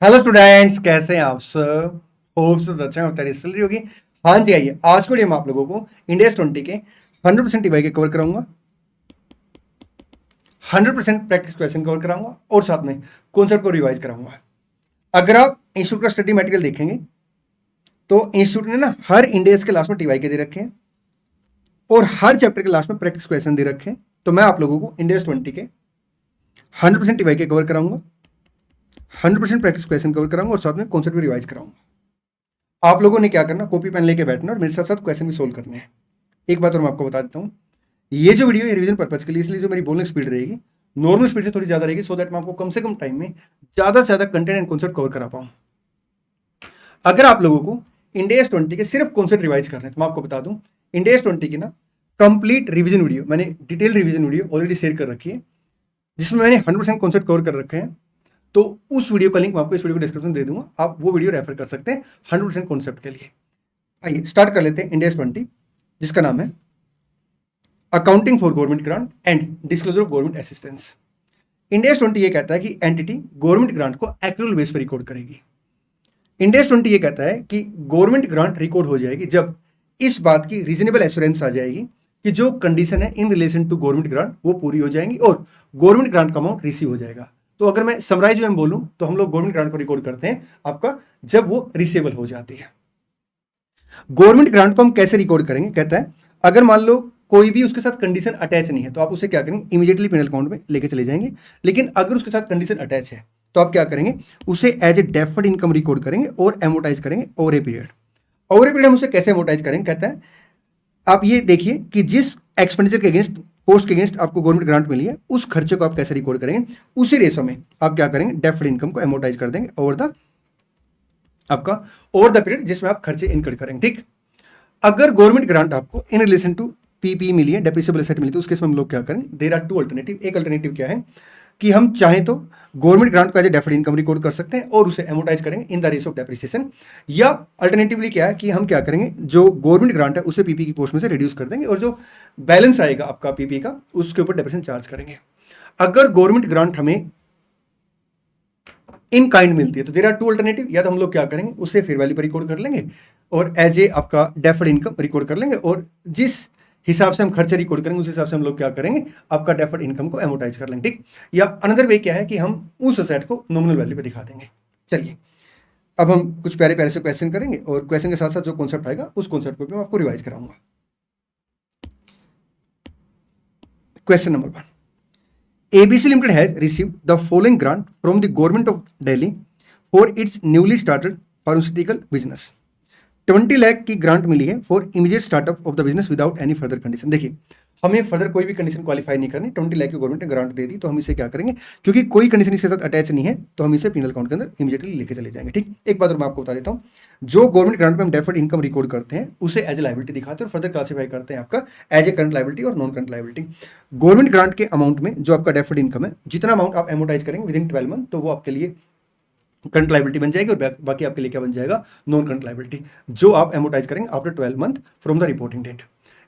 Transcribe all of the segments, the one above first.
Hello students, कैसे हैं आप सब। होप्स तो अच्छा होता है चल रही होगी। हाँ जी, आइए आज को लिए मैं आप लोगों को इंडेक्स 20 के 100% टीवाई के कवर कराऊंगा, 100% प्रैक्टिस क्वेश्चन कवर कराऊंगा और साथ में कॉन्सेप्ट को रिवाइज कराऊंगा। अगर आप इंस्टीट्यूट का स्टडी मटेरियल देखेंगे तो इंस्टीट्यूट ने ना हर इंडेक्स के लास्ट में टीवाई के दे रखे हैं और हर चैप्टर के लास्ट में प्रैक्टिस क्वेश्चन दे रखे हैं। तो मैं आप लोगों को इंडेक्स 20 के 100% टीवाई के कवर कराऊंगा, 100% प्रैक्टिस क्वेश्चन कवर कराऊंगा और साथ में कॉन्सेप्ट भी रिवाइज कराऊंगा। आप लोगों ने क्या करना, कॉपी पेन लेके बैठना और मेरे साथ साथ क्वेश्चन भी सोल्व करने हैं। एक बात और मैं आपको बता देता हूँ, ये जो वीडियो है रिवीजन पर्पज के लिए, इसलिए जो मेरी बोलने स्पीड रहेगी नॉर्मल स्पीड से थोड़ी ज्यादा रहेगी, सो दैट मैं आपको कम से कम टाइम में ज्यादा से ज्यादा कंटेंट एंड कॉन्सेप्ट कवर करा पाऊँ। अगर आप लोगों को इंडेक्स 20 के सिर्फ कॉन्सेप्ट रिवाइज करने हैं तो मैं आपको बता दूं, इंडेक्स 20 की ना कंप्लीट रिवीजन वीडियो मैंने detail revision video already share कर रखी है, जिसमें मैंने 100% कॉन्सेप्ट कवर कर रखे हैं। तो उस वीडियो का लिंक मैं आपको इस वीडियो को डिस्क्रिप्शन दे दूंगा, आप वो वीडियो रेफर कर सकते हैं 100% कॉन्सेप्ट के लिए। आइए स्टार्ट कर लेते हैं इंडेक्स 20, जिसका नाम है accounting for government grant and disclosure of government assistance. Index 20 ये कहता है कि एंटिटी गवर्नमेंट ग्रांट को एक्रूअल बेस पर रिकॉर्ड करेगी। इंडेक्स 20 ये कहता है कि गवर्नमेंट ग्रांट रिकॉर्ड हो जाएगी जब इस बात की रीजनेबल एश्योरेंस आ जाएगी कि जो कंडीशन है in relation to government grant वो पूरी हो जाएंगी और गवर्नमेंट ग्रांट का अमाउंट रिसीव हो जाएगा। तो अगर मैं समराइज में बोलूं तो हम लोग गवर्नमेंट ग्रांट को रिकॉर्ड करते हैं आपका जब वो रिसीवेबल हो जाती है। गवर्नमेंट ग्रांट को हम कैसे रिकॉर्ड करेंगे, कहता है अगर मान लो कोई भी उसके साथ कंडीशन अटैच नहीं है तो आप उसे क्या करेंगे, इमीडिएटली पेनल अकाउंट में लेके चले जाएंगे। लेकिन अगर उसके साथ कंडीशन अटैच है तो आप क्या करेंगे, उसे as a deferred income record करेंगे और एमोटाइज करेंगे over a period. Over a period हम उसे कैसे एमोटाइज करेंगे, कहता है आप ये देखिए कि जिस एक्सपेंडिचर के अगेंस्ट, कॉस्ट के अगेंस्ट आपको गवर्नमेंट ग्रांट मिली है उस खर्चे को आप कैसे रिकॉर्ड करेंगे, उसी रेशो में आप क्या करेंगे, डेफर्ड इनकम को एमोटाइज कर देंगे ओवर द आपका ओवर द पीरियड जिसमें आप खर्चे इनकर्ड करेंगे। ठीक, अगर गवर्नमेंट ग्रांट आपको इन रिलेशन टू पीपी मिली है, डेप्रिसिएबल एसेट मिली, तो उसके इसमें हम लोग क्या करेंगे, देयर आर टू अल्टरनेटिव। एक अल्टरनेटिव क्या है कि हम चाहें तो गवर्नमेंट ग्रांट को as a deferred income record कर सकते हैं और उसे एमोटाइज करेंगे in the ratio of depreciation, या अल्टरनेटिवली क्या है कि हम क्या करेंगे, जो गवर्नमेंट ग्रांट है उसे पीपी की कॉस्ट में से रिड्यूस कर देंगे और जो बैलेंस आएगा आपका पीपी का उसके ऊपर डेप्रिसिएशन चार्ज करेंगे। अगर गवर्नमेंट ग्रांट हमें इन काइंड मिलती है तो देयर आर टू अल्टरनेटिव, या तो हम लोग क्या करेंगे उसे फेयर वैल्यू पर रिकॉर्ड कर लेंगे और एज ए आपका डेफर्ड इनकम रिकॉर्ड कर लेंगे और जिस हिसाब से हम खर्चे रिकॉर्ड करेंगे उस हिसाब से हम लोग क्या करेंगे, आपका डेफर्ड इनकम को एमोटाइज कर लेंगे। ठीक, या अनदर वे क्या है कि हम उस असेट को नॉमिनल वैल्यू पे दिखा देंगे। चलिए अब हम कुछ प्यारे प्यारे से क्वेश्चन करेंगे और क्वेश्चन के साथ साथ जो कॉन्सेप्ट आएगा उस कॉन्सेप्ट को भी मैं आपको रिवाइज कराऊंगा। Question number 1, ABC Limited has received the following grant from the government of Delhi for its newly started pharmaceutical business। 20 lakh की ग्रांट मिली है for immediate startup of the business without any further condition. देखिए हमें further कोई भी condition qualify नहीं करनी, 20 लाख की गवर्नमेंट ने ग्रांट दे दी तो हम इसे क्या करेंगे, क्योंकि कोई कंडीशन इसके साथ अटैच नहीं है तो हम इसे पिनल अकाउंट के अंदर इमीडिएटली लेके चले जाएंगे। ठीक, एक बात और मैं आपको बता देता हूँ, जो गवर्नमेंट ग्रांट में हम डेफर्ड इनकम रिकॉर्ड करते हैं उसे एज ए लाइबिलिटी दिखाते हैं और फर्दर क्लासीफाई करते हैं आपका एज ए करंट लाइबिलिटी और non current liability. Government grant के अमाउंट में जो आपका डेफर्ड इनकम है, जितना अमाउंट आप एमोटाइज करेंगे विद इन 12 मंथ, तो वो आपके लिए करंट लाइबिलिटी बन जाएगी और बाकी आपके लिए क्या बन जाएगा, नॉन करंट लाइबिलिटी, जो आप एमोटाइज करेंगे after 12 month from the reporting date.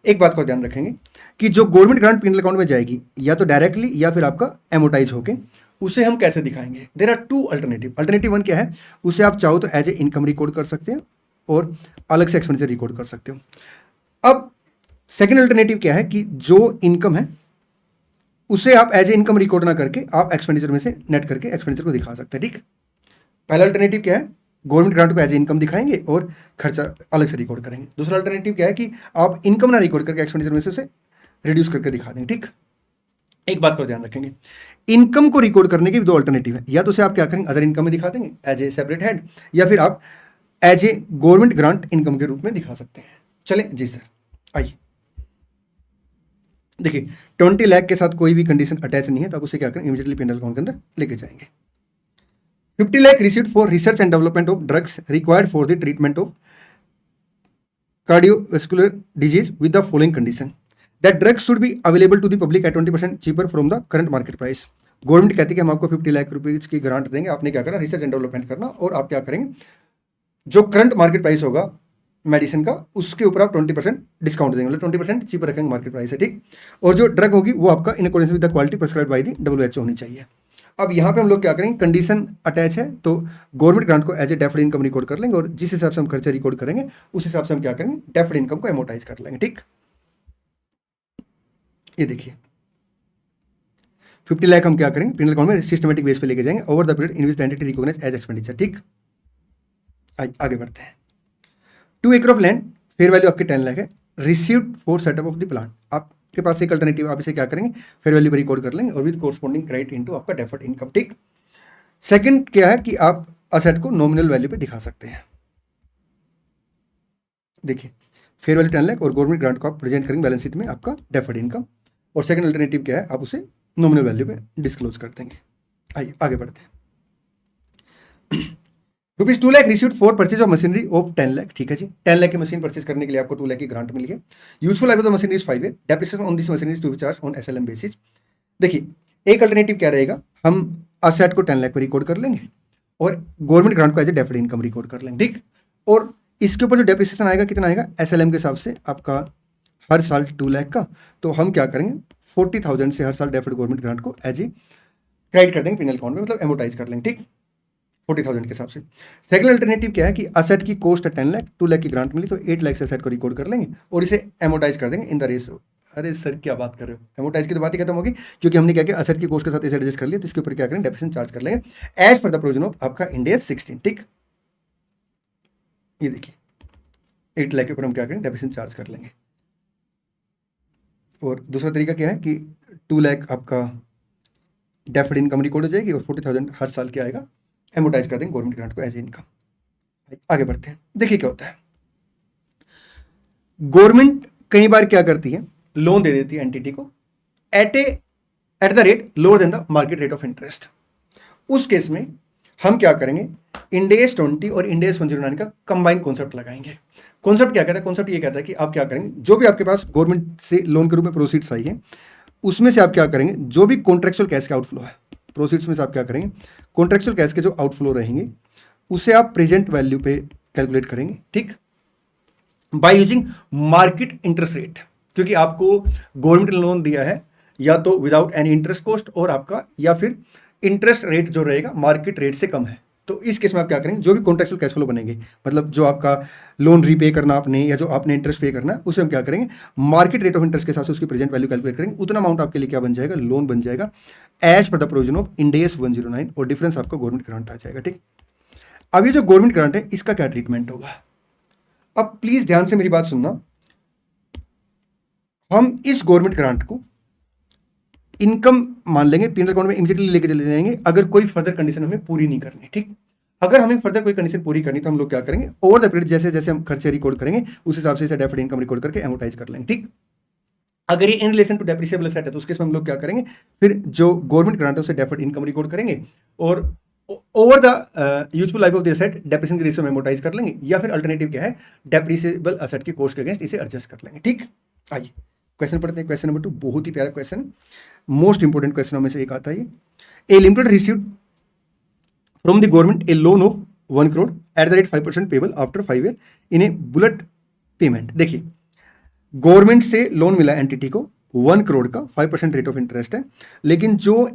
एक बात को ध्यान रखेंगे कि जो गवर्नमेंट ग्रांट पिनल अकाउंट में जाएगी या तो डायरेक्टली या फिर आपका एमोटाइज होके, उसे हम कैसे दिखाएंगे, there are two alternative. Alternative 1 क्या है, उसे आप चाहो तो एज ए इनकम रिकॉर्ड कर सकते हैं और अलग से एक्सपेंडिचर रिकॉर्ड कर सकते हो। अब सेकेंड अल्टरनेटिव क्या है कि जो इनकम है उसे आप एज ए इनकम रिकॉर्ड ना करके आप एक्सपेंडिचर में से नेट करके एक्सपेंडिचर को दिखा सकते हैं। ठीक, पहला अल्टरनेटिव क्या है, गवर्नमेंट ग्रांट को एज ए इनकम दिखाएंगे और खर्चा अलग से रिकॉर्ड करेंगे। दूसरा अल्टरनेटिव क्या है कि आप इनकम ना रिकॉर्ड करके एक्सपेंडिचर में से उसे रिड्यूस करके दिखा देंगे। ठीक, एक बात को ध्यान रखेंगे, इनकम को रिकॉर्ड करने के भी दो अल्टरनेटिव है, या तो उसे आप क्या करेंगे अदर इनकम में दिखा देंगे एज ए सेपरेट हेड, या फिर आप as a government grant income के रूप में दिखा सकते हैं। चले जी सर, आइए देखिए 20 लाख के साथ कोई भी कंडीशन अटैच नहीं है तो आप उसे क्या करें, इमीडिएटली पिनल अकाउंट के अंदर लेके जाएंगे। 50 lakh received for research and development of drugs required for the treatment of cardiovascular disease with the following condition that drugs should be available to the public at 20% cheaper from the current market price। Government कहती है कि हम आपको 50 lakh rupees की grant देंगे, आपने क्या करना, रिसर्च एंड डेवलपमेंट करना और आप क्या करेंगे, जो करंट मार्केट प्राइस होगा मेडिसिन का उसके ऊपर आप 20% डिस्काउंट देंगे, मतलब 20% चीपर रखेंगे मार्केट प्राइस है। ठीक, और जो ड्रग होगी वो आपका in accordance with the quality prescribed by the WHO होनी चाहिए। अब यहाँ पे हम लोग क्या करेंगे, कंडीशन अटैच है तो गवर्नमेंट ग्रांट को as a deferred income record कर लेंगे और जिस हिसाब से हम खर्चा रिकॉर्ड करेंगे उस हिसाब से हम क्या करेंगे, डेफर्ड इनकम को एमोटाइज कर लेंगे। ठीक, ये देखिए 50 लाख हम क्या करेंगे, पिनल अकाउंट में सिस्टमेटिक बेस पे लेके जाएंगे over the period in which the entity recognise as expenditure. ठीक, आगे बढ़ते हैं। 2 एकड़ ऑफ लैंड, फेयर वैल्यू आपकी 10 लाख है, received for setup of the plant. आपके पास एक अल्टरनेटिव, आप इसे क्या करेंगे, फेयर वैल्यू पर रिकॉर्ड कर लेंगे और विद कोरस्पॉन्डिंग क्रेडिट इनटू आपका डेफर्ड इनकम। ठीक, सेकंड क्या है कि आप असेट को नॉमिनल वैल्यू पे दिखा सकते हैं। देखिए फेयर वैल्यू 10 लाख और गवर्नमेंट ग्रांट को आप प्रेजेंट करेंगे बैलेंस शीट में आपका डेफर्ड इनकम, और सेकंड अल्टरनेटिव क्या है, आप उसे नॉमिनल वैल्यू पे डिस्क्लोज कर देंगे। आइए आगे बढ़ते हैं। ₹2 lakh received for purchase of machinery of 10 lakh. ठीक है जी, 10 लाख की मशीन परचेज करने के लिए आपको 2 लाख की ग्रांट मिली है। Useful life of the machinery is 5 year, depreciation on this machinery to be charge on SLM basis. देखिए एक अल्टरनेटिव क्या रहेगा, हम असेट को 10 लाख पर रिकॉर्ड कर लेंगे और गवर्नमेंट ग्रांट को as a deferred income record कर लेंगे। ठीक, और इसके ऊपर जो डेप्रिसिएशन आएगा कितना आएगा, एसएलएम के हिसाब से आपका हर साल 2 लाख का, तो हम क्या करेंगे 40,000 से हर साल डेफर्ड गवर्नमेंट ग्रांट को एज ए क्रेडिट कर देंगे पिनल अकाउंट में, मतलब एमोटाइज कर लेंगे। ठीक, 40,000 के हिसाब से। सेकंड अल्टरनेटिव क्या है कि असेट की कॉस्ट है 10 लाख, 2 लाख की ग्रांट मिली तो 8 लाख से असेट को रिकॉर्ड कर लेंगे और इसे एमोटाइज कर देंगे इन द रेशियो। अरे सर क्या बात कर रहे हो, एमोटाइज की तो बात ही खत्म होगी, क्योंकि हमने क्या किया असेट की कॉस्ट के साथ इसे एडजस्ट कर लिया, तो इसके ऊपर क्या करें, डेप्रिसिएशन चार्ज कर लेंगे as per the provision of आपका इंड AS 16। ठीक, ये देखिए 8 लाख के ऊपर हम क्या करें, डेप्रिसिएशन चार्ज कर लेंगे। और दूसरा तरीका क्या है कि 2 लाख आपका डेफर्ड इनकम रिकॉर्ड हो जाएगी और 40,000 हर साल क्या आएगा, एमोटाइज कर देंगे गवर्नमेंट ग्रांट को एज इनकम। आगे बढ़ते हैं। देखिए क्या होता है, गवर्नमेंट कई बार क्या करती है, लोन दे देती है एंटिटी को eight the rate lower than the market rate of interest. उस केस में हम क्या करेंगे, इंड AS 20 और इंड AS 109 का कंबाइन कॉन्सेप्ट लगाएंगे। कॉन्सेप्ट क्या कहता है, कॉन्सेप्ट ये कहता है कि आप क्या करेंगे, जो भी आपके पास गवर्नमेंट से लोन के रूप में प्रोसीड्स आई है उसमें से आप क्या करेंगे, जो भी कॉन्ट्रेक्चुअल कैश का आउटफ्लो है प्रोसीड्स में से आप क्या करेंगे, कॉन्ट्रेक्चुअल कैश के जो आउटफ्लो रहेंगे उसे आप प्रेजेंट वैल्यू पे कैलकुलेट करेंगे। ठीक, by using market interest rate, क्योंकि आपको गवर्नमेंट ने लोन दिया है या तो विदाउट एनी इंटरेस्ट कॉस्ट और आपका, या फिर इंटरेस्ट रेट जो रहेगा मार्केट रेट से कम है। तो इस केस में आप क्या करेंगे, जो भी कॉन्ट्रेक्चुअल कैश फ्लो बनेंगे, मतलब जो आपका लोन रीपे करना आपने या जो आपने इंटरेस्ट पे करना है, उसे हम क्या करेंगे, मार्केट रेट ऑफ इंटरेस्ट के हिसाब से उसकी प्रेजेंट वैल्यू कैलकुलेट करेंगे। उतना अमाउंट आपके लिए क्या बन जाएगा, लोन बन जाएगा as per the provision of Ind AS 109 और डिफरेंस आपका गवर्नमेंट ग्रांट आ जाएगा। ठीक, अब ये जो गवर्नमेंट ग्रांट है इसका क्या ट्रीटमेंट होगा, अब प्लीज ध्यान से मेरी बात सुनना। हम इस गवर्नमेंट ग्रांट को इनकम मान लेंगे, पिनल अकाउंट में इमीडिएटली लेके चले जाएंगे अगर कोई फर्दर कंडीशन हमें पूरी नहीं करनी। ठीक, अगर हमें फर्दर कोई कंडीशन पूरी करनी तो हम लोग क्या करेंगे, ओवर द पीरियड जैसे जैसे हम खर्चे रिकॉर्ड करेंगे उस हिसाब से इसे डेफर्ड इनकम रिकॉर्ड करके एमोटाइज कर लेंगे। ठीक, अगर ये in relation to depreciable asset है तो उसके में हम लोग क्या करेंगे, फिर जो गवर्नमेंट ग्रांट है उसे डेफर्ड इनकम रिकॉर्ड करेंगे और over the useful life of the asset depreciation के रेशियो में एमोटाइज कर लेंगे, या फिर अल्टरनेटिव क्या है, डेप्रिसिएबल एसेट की कॉस्ट के अगेंस्ट इसे एडजस्ट कर लेंगे। ठीक, आइए क्वेश्चन पढ़ते हैं। क्वेश्चन नंबर 2 बहुत ही प्यारा क्वेश्चन, मोस्ट इंपोर्टेंट क्वेश्चनों में से एक आता है ये। A Limited received from the government a loan of 1 crore at the rate 5% payable after 5 year in a bullet payment. देखिए गवर्नमेंट से लोन मिला एंटिटी को 1 crore का, 5% रेट ऑफ इंटरेस्ट है, लेकिन जो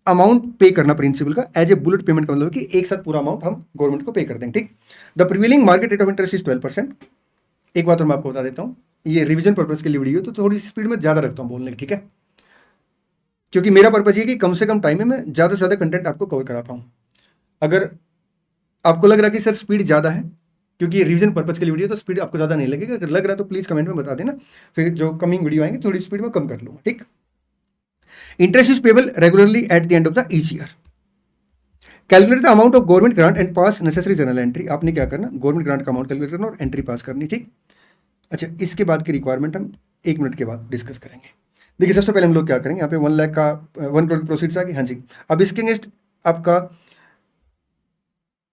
अमाउंट पे करना प्रिंसिपल का एज ए बुलेट पेमेंट का मतलब कि एक साथ पूरा अमाउंट हम गवर्नमेंट को पे कर देंगे। ठीक, the prevailing market rate of interest is 12%। एक बात और मैं आपको बता देता हूँ, ये रिवीजन पर्पज के लिए वीडियो तो थोड़ी स्पीड में ज़्यादा रखता हूँ बोलने की। ठीक है, क्योंकि मेरा पर्पज ये कि कम से कम टाइम में मैं ज़्यादा से ज़्यादा कंटेंट आपको कवर करा पाऊँ। अगर आपको लग रहा है कि सर स्पीड ज़्यादा है क्योंकि ये रिवीजन पर्पज के लिए वीडियो तो स्पीड आपको ज़्यादा नहीं लगेगी, अगर लग रहा है तो प्लीज़ कमेंट में बता देना, फिर जो कमिंग वीडियो आएंगे थोड़ी स्पीड में कम कर लूँगा। ठीक, interest is payable regularly at the end of the each year. Calculate the amount of government grant and pass necessary journal entry. आपने क्या करना, गवर्नमेंट ग्रांट का अमाउंट कैलकुलेट करना और एंट्री पास करनी। ठीक, अच्छा इसके बाद की रिक्वायरमेंट हम 1 मिनट के बाद डिस्कस करेंगे। देखिए सबसे पहले हम लोग क्या करेंगे, यहाँ पे 1 लाख का 1 crore की प्रोसीड्स आ गई। हाँ जी, अब इसके अगेंस्ट आपका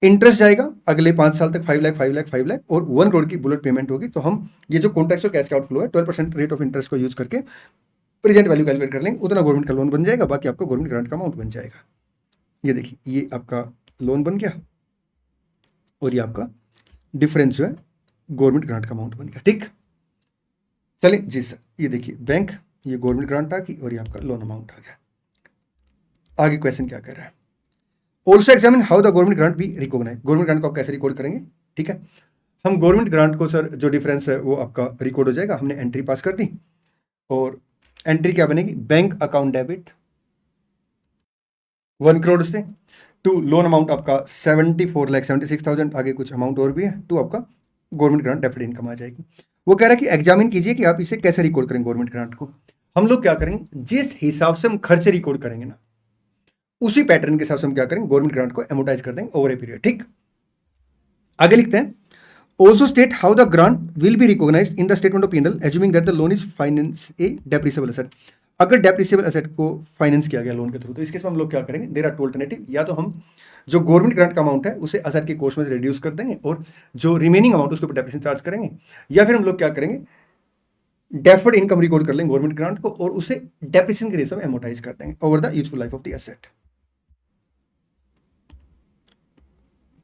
इंटरेस्ट जाएगा अगले 5 साल तक 5 लाख 5 लाख 5 लाख और 1 crore की बुलेट पेमेंट होगी। तो हम ये जो कॉन्ट्रेक्चुअल कैश का आउटफ्लो है 12% रेट ऑफ इंटरेस्ट को यूज करके प्रेजेंट वैल्यू कैलकुलेट कर लेंगे, उतना गवर्नमेंट का लोन बन जाएगा, बाकी आपको गवर्नमेंट ग्रांट का अमाउंट बन जाएगा। ये देखिए ये आपका लोन बन गया और ये आपका डिफरेंस जो है गवर्नमेंट ग्रांट का अमाउंट बन गया। ठीक, चलिए जी सर, ये देखिए बैंक, ये गवर्नमेंट ग्रांट आ गई और ये आपका लोन अमाउंट आ गया। आगे क्वेश्चन क्या कह रहा है, also examine how the government grant be recognise, government grant को आप कैसे रिकॉर्ड करेंगे। ठीक है, हम गवर्नमेंट ग्रांट को सर जो डिफरेंस है वो आपका रिकॉर्ड हो जाएगा। हमने एंट्री पास कर दी और एंट्री क्या बनेगी, बैंक अकाउंट डेबिट 1 करोड़ से टू लोन अमाउंट आपका 74,76,000, आगे कुछ अमाउंट और भी है, टू आपका गवर्नमेंट ग्रांट डेफिड इनकम आ जाएगी। वो कह रहा है कि एग्जामिन कीजिए कि आप इसे कैसे रिकॉर्ड करेंगे गवर्नमेंट ग्रांट को। हम लोग क्या करेंगे, जिस हिसाब से हम खर्चे रिकॉर्ड करेंगे ना, उसी पैटर्न के हिसाब से हम क्या करेंगे, गवर्नमेंट ग्रांट को एमोटाइज कर देंगे ओवर ए पीरियड। ठीक, आगे लिखते हैं, also state how the grant will be recognised in the statement of P&L assuming that the loan is finance a depreciable asset. अगर डेप्रिसिएबल एसेट को फाइनेंस किया गया लोन के थ्रू, तो इसके हम लोग क्या करेंगे, देयर आर टू अल्टरनेटिव, या तो हम जो गवर्नमेंट ग्रांट का अमाउंट है उसे एसेट के कॉस्ट में से रिड्यूस कर देंगे और जो रिमेनिंग अमाउंट उसके ऊपर डेप्रिसिएशन चार्ज करेंगे, या फिर हम लोग क्या करेंगे, डेफर्ड इनकम रिकॉर्ड कर लेंगे गवर्नमेंट ग्रांट को और उसे डेप्रिसिएशन के रेशियो में एमोटाइज कर देंगे over the useful life of the asset.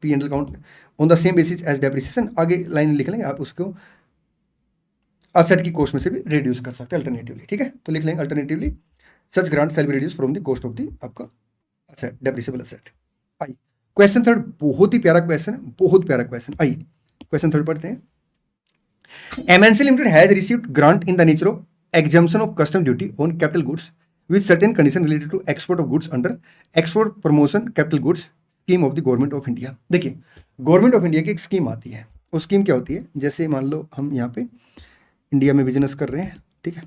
P&L account on the same basis as depreciation, आगे लाइन लिख लेंगे आप, उसको असेट की कॉस्ट में से भी रिड्यूस कर सकते हैं अल्टरनेटिवली। ठीक है, तो लिख लेंगे alternatively such grant shall be reduce from the cost of the आपका असेट, डेप्रिसिएबल असेट। आई क्वेश्चन थर्ड, बहुत ही प्यारा क्वेश्चन है, बहुत प्यारा क्वेश्चन। आई क्वेश्चन थर्ड पढ़ते हैं, MNC limited has received grant in the nature of exemption of custom duty on capital goods with certain condition related to export of goods under export promotion capital goods scheme of the government of India. देखिए, government of India की एक scheme आती है, वो scheme क्या होती है, जैसे मान लो हम यहाँ पे इंडिया में बिजनेस कर रहे हैं। ठीक है,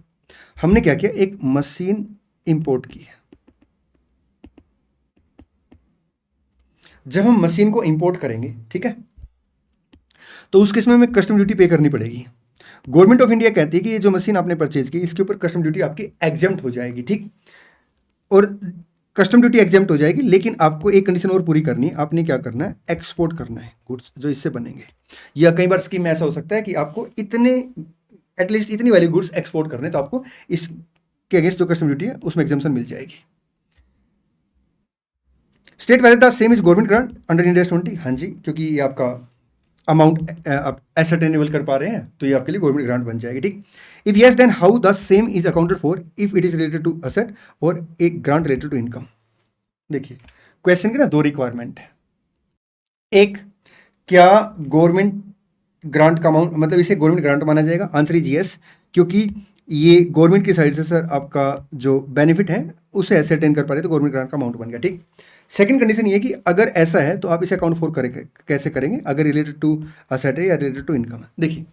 हमने क्या किया, एक मशीन इंपोर्ट की है। जब हम मशीन को इंपोर्ट करेंगे, ठीक है, तो उस केस में हमें कस्टम ड्यूटी पे करनी पड़ेगी। गवर्नमेंट ऑफ इंडिया कहती है कि ये जो मशीन आपने परचेज की, इसके ऊपर कस्टम ड्यूटी आपकी एग्जेम्प्ट हो जाएगी। ठीक, और कस्टम ड्यूटी एग्जेम्प्ट हो जाएगी, लेकिन आपको एक कंडीशन और पूरी करनी है, आपने क्या करना है, एक्सपोर्ट करना है गुड्स जो इससे बनेंगे। या कई बार स्कीम में ऐसा हो सकता है कि आपको इतने एटलीस्ट इतनी वैल्यू गुड्स एक्सपोर्ट करने, तो आपको इसके अगेंस्ट जो कस्टम ड्यूटी है उसमें एग्जाम्पशन मिल जाएगी। State valid the same is government grant under India 20। हाँ जी, क्योंकि ये आपका अमाउंट आप एसर्टेनेबल कर पा रहे हैं, तो ये आपके लिए गवर्नमेंट ग्रांट बन जाएगी। ठीक, if yes then how the same is accounted for if it is related to asset और एक ग्रांट रिलेटेड टू इनकम। देखिए, क्वेश्चन की ना दो रिक्वायरमेंट है। एक, क्या गवर्नमेंट ग्रांट का अमाउंट, मतलब इसे गवर्नमेंट ग्रांट माना जाएगा, आंसर इज यस, क्योंकि ये गवर्नमेंट की साइड से सर आपका जो बेनिफिट है उसे एसर्टेन कर पा रहे, तो गवर्नमेंट ग्रांट का अमाउंट बन गया। ठीक, सेकंड कंडीशन ये कि अगर ऐसा है तो आप इसे अकाउंट फॉर करेंगे, कैसे करेंगे, अगर रिलेटेड टू असेट है या रिलेटेड टू इनकम है। देखिए,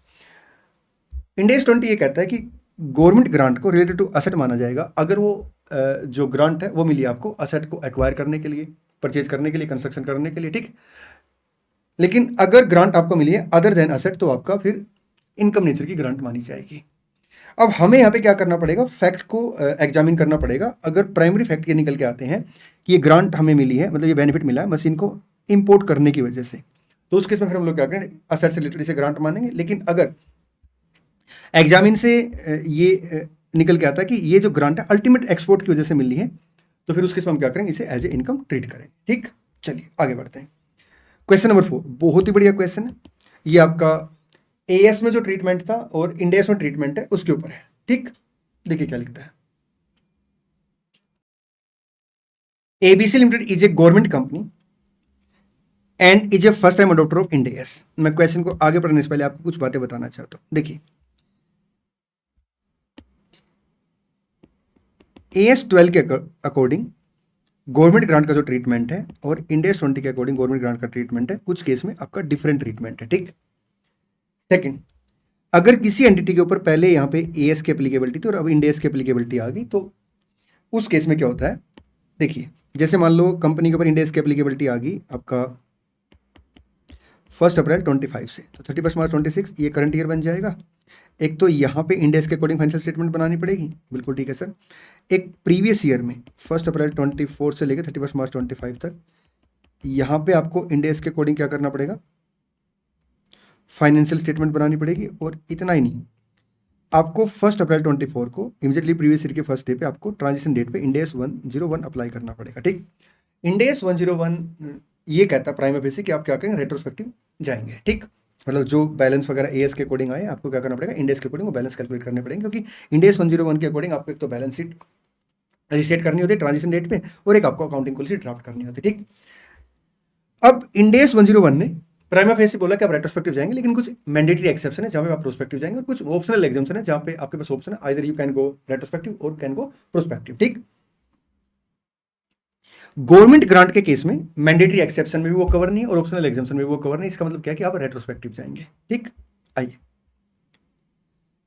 इंडेस 20 ये कहता है कि गवर्नमेंट ग्रांट को रिलेटेड टू असेट माना जाएगा अगर वो जो ग्रांट है वो मिली आपको असेट को एक्वायर करने के लिए, परचेज करने के लिए, कंस्ट्रक्शन करने के लिए। ठीक, लेकिन अगर ग्रांट आपको मिली है अदर देन असेट, तो आपका फिर इनकम नेचर की ग्रांट मानी जाएगी। अब हमें यहाँ पे क्या करना पड़ेगा, फैक्ट को एग्जामिन करना पड़ेगा। अगर प्राइमरी फैक्ट ये निकल के आते हैं कि ये ग्रांट हमें मिली है, मतलब ये बेनिफिट मिला है मशीन को इंपोर्ट करने की वजह से, तो उस केस में फिर हम लोग क्या करें, असेट से रिलेटेड इसे ग्रांट मानेंगे। लेकिन अगर एग्जामिन से ये निकल के आता है कि ये जो ग्रांट है अल्टीमेट एक्सपोर्ट की वजह से मिली है, तो फिर उस केस में हम क्या करेंगे, इसे एज ए इनकम ट्रीट करें। ठीक, चलिए आगे बढ़ते हैं। क्वेश्चन नंबर 4 बहुत ही बढ़िया क्वेश्चन है, ये आपका एएस में जो ट्रीटमेंट था और इंडेस में ट्रीटमेंट है उसके ऊपर है। ठीक, देखिए क्या लिखता है, ABC limited is a government company and is a first time adopter of end S. मैं क्वेश्चन को आगे पढ़ने से पहले आपको कुछ बातें बताना चाहता हूं। देखिए, एएस 12 के अकॉर्डिंग गवर्नमेंट ग्रांट का जो ट्रीटमेंट है और इंडेस 20 के अकॉर्डिंग गवर्नमेंट ग्रांट का ट्रीटमेंट है, कुछ केस में आपका डिफरेंट ट्रीटमेंट है। ठीक, सेकंड, अगर किसी एंटिटी के ऊपर पहले यहाँ पे एएस की एप्लीकेबिलिटी थी और अब इंडेस की एप्लीकेबिलिटी आ गई, तो उस केस में क्या होता है, देखिए जैसे मान लो कंपनी के ऊपर इंडेस की एप्लीकेबिलिटी आ गई आपका 1 अप्रैल 25 से, तो 31 मार्च 26 ये करंट ईयर बन जाएगा। एक तो यहाँ पे इंडेस के अकॉर्डिंग फाइनेंशियल स्टेटमेंट बनानी पड़ेगी, बिल्कुल ठीक है सर। एक प्रीवियस ईयर में 1 अप्रैल 24 से लेकर 31 मार्च 25 तक यहाँ पे आपको इंडेस के अकॉर्डिंग क्या करना पड़ेगा, फाइनेंशियल स्टेटमेंट बनानी पड़ेगी। और इतना ही नहीं, आपको 1 अप्रैल 24 को इमीडिएटली प्रीवियस ईयर के फर्स्ट डे पे आपको ट्रांजिशन डेट पे इंडेस 101 अप्लाई करना पड़ेगा। ठीक, इंडेस 101 ये कहता है प्राइम फेसी कि आप क्या करेंगे, रेट्रोस्पेक्टिव जाएंगे। ठीक, मतलब जो बैलेंस वगैरह एएस के अकॉर्डिंग आए आपको क्या करना पड़ेगा, इंडेस के अकॉर्डिंग वो बैलेंस कैलकुलेट करने पड़ेंगे, क्योंकि इंडेस 101 के अकॉर्डिंग आपको एक तो बैलेंस शीट रजिस्ट्रेट करनी होती है ट्रांजिशन डेट पे, और एक आपको अकाउंटिंग पॉलिसी ड्राफ्ट करनी होती है। ठीक, अब इंडेस 101 ने प्राइमा फेसी बोला कि आप रेट्रोस्पेक्टिव जाएंगे, लेकिन कुछ मैंडेटरी एक्सेप्शन है जहां पे आप प्रोस्पेक्टिव जाएंगे, और कुछ ऑप्शनल एग्जाम्पशन है जहां पे आपके पास ऑप्शन है either you can go retrospective और कैन गो प्रोस्पेक्टिव। ठीक, गवर्नमेंट ग्रांट के केस में मैंडेटरी एक्सेप्शन में भी वो कवर नहीं है और ऑप्शनल एग्जाम्पशन में भी वो कवर नहीं, इसका मतलब क्या है कि आप रेट्रोस्पेक्टिव जाएंगे। ठीक, आइए,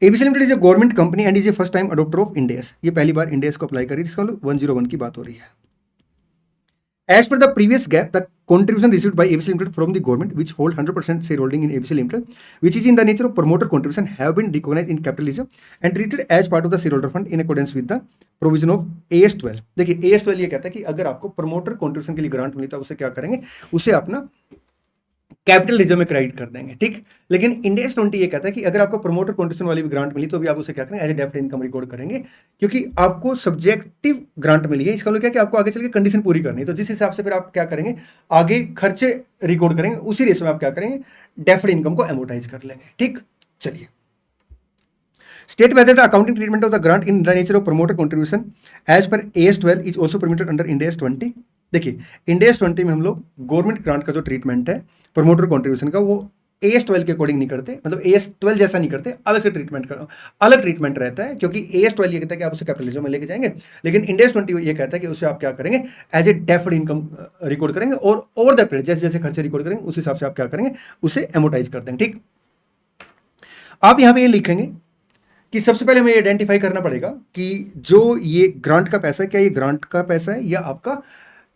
ABC limited is a government company and is a first time adapter of Ind AS, ये पहली बार इंडेस को अप्लाई करी, इसका मतलब 101 की बात हो रही है। As per the previous gap, the contribution received by ABC Limited from the government, which hold 100% shareholding in ABC Limited, which is in the nature of promoter contribution, have been recognized in capitalism and treated as part of the shareholder fund in accordance with the provision of AS12। देखिए AS12 ये कहता है कि अगर आपको promoter contribution के लिए grant मिली तो उसे क्या करेंगे, उसे अपना कैपिटल रिजर्व में क्रेडिट कर देंगे। ठीक, लेकिन इंडेस 20 ये कहता है कि अगर आपको प्रमोटर कॉन्ट्रीब्यूशन वाली भी ग्रांट मिली तो भी आप उसे क्या करेंगे, as a definite income record करेंगे, क्योंकि आपको सब्जेक्टिव ग्रांट मिली है। इसका मतलब क्या है कि आपको आगे चल के कंडीशन पूरी करनी है, तो जिस हिसाब से फिर आप क्या करेंगे, आगे खर्चे रिकॉर्ड करेंगे, उसी रेस में आप क्या करेंगे, डेफिनेट इनकम को एमोटाइज कर लेंगे। ठीक, चलिए, state whether the accounting treatment of the grant in the nature of promoter contribution as per AS12 is also permitted under Ind AS 20। देखिए इंडेस 20 में हम लोग गवर्नमेंट ग्रांट का जो ट्रीटमेंट है प्रमोटर कॉन्ट्रीब्यूशन का, वो AS12 के अकॉर्डिंग नहीं करते, मतलब AS12 जैसा नहीं करते, अलग से ट्रीटमेंट कर, अलग ट्रीटमेंट रहता है, क्योंकि AS12 ये कहता है कि आप उसे कैपिटलिज्म में लेके जाएंगे, लेकिन इंडेस 20 ये कहता है कि उसे आप क्या करेंगे, as a deferred income record करेंगे, और ओवर द पीरियड जैसे जैसे खर्चे रिकॉर्ड करेंगे उस हिसाब से आप क्या करेंगे, उसे एमोटाइज कर देंगे। ठीक, आप यहां पे ये लिखेंगे कि सबसे पहले हमें आइडेंटिफाई करना पड़ेगा कि जो ये ग्रांट का पैसा है, क्या ये ग्रांट का पैसा है या आपका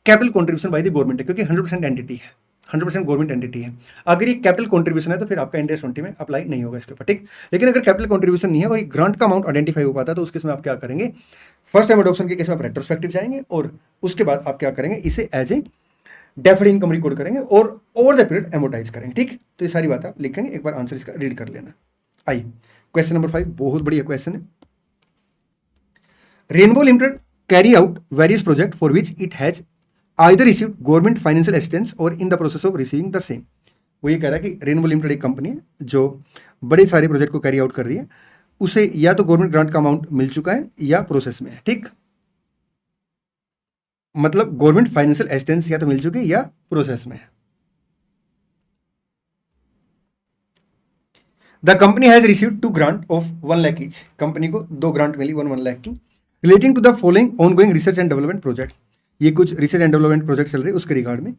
capital contribution bye the government है, क्योंकि 100% एंटिटी है, 100% गवर्नमेंट एंटिटी है। अगर ये कैपिटल कॉन्ट्रीब्यूशन है तो फिर आपका इंडेस 20 में अप्लाई नहीं होगा इसके ऊपर। ठीक, लेकिन अगर कैपिटल कॉन्ट्रीब्यूशन नहीं है और ग्रांट का अमाउंट आइडेंटिफाई हो पाता है तो उस केस में आप क्या करेंगे, फर्स्ट टाइम अडॉप्शन के केस में आप रेट्रोस्पेक्टिव जाएंगे और उसके बाद आप क्या करेंगे, इसे as a deferred income record करेंगे और ओवर द पीरियड एमोटाइज करेंगे। ठीक, तो ये सारी बात आप लिखेंगे, एक बार आंसर इसका रीड कर लेना। आइए, क्वेश्चन नंबर 5 बहुत बढ़िया क्वेश्चन है। Rainbow Limited carry out various project for which it has either received government financial assistance और in the process of receiving the same. वो ये कह रहा है कि रेनबो लिमिटेड एक कंपनी है जो बड़े सारे प्रोजेक्ट को कैरी आउट कर रही है, उसे या तो गवर्नमेंट ग्रांट का अमाउंट मिल चुका है या प्रोसेस में है। ठीक, मतलब गवर्नमेंट फाइनेंशियल असिस्टेंस या तो मिल चुकी है या प्रोसेस में है। The company has received 2 grant of 1 lakh each. Company को 2 ग्रांट मिली 1 लाख की, relating to the following ongoing research and development project. ये कुछ रिसर्च एंड डेवलपमेंट प्रोजेक्ट चल रहे हैं, उसके रिगार्ड में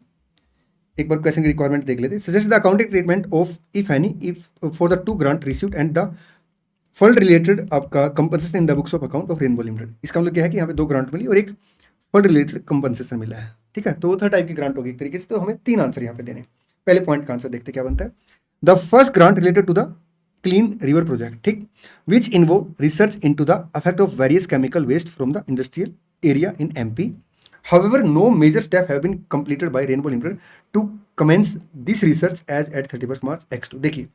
एक बार क्वेश्चन की रिक्वायरमेंट देख लेते हैं। Suggest the accounting treatment of if any if for the 2 grant received and the fund related आपका compensation in the books of account of Rainbow Limited. इसका मतलब क्या है कि यहाँ पे 2 ग्रांट मिली और एक फंड रिलेटेड कंपनसेशन मिला है। ठीक है, तो थर्ड टाइप की ग्रांट होगी एक तरीके से, तो हमें 3 आंसर यहाँ पे देने। पहले पॉइंट का आंसर देखते क्या बनता है। The first grant related to the clean river project, ठीक, which involve research into the effect of various chemical waste from the industrial area in MP। However, no major steps have been completed by Rainbow Limited to commence this research as at 31st March X2। देखिए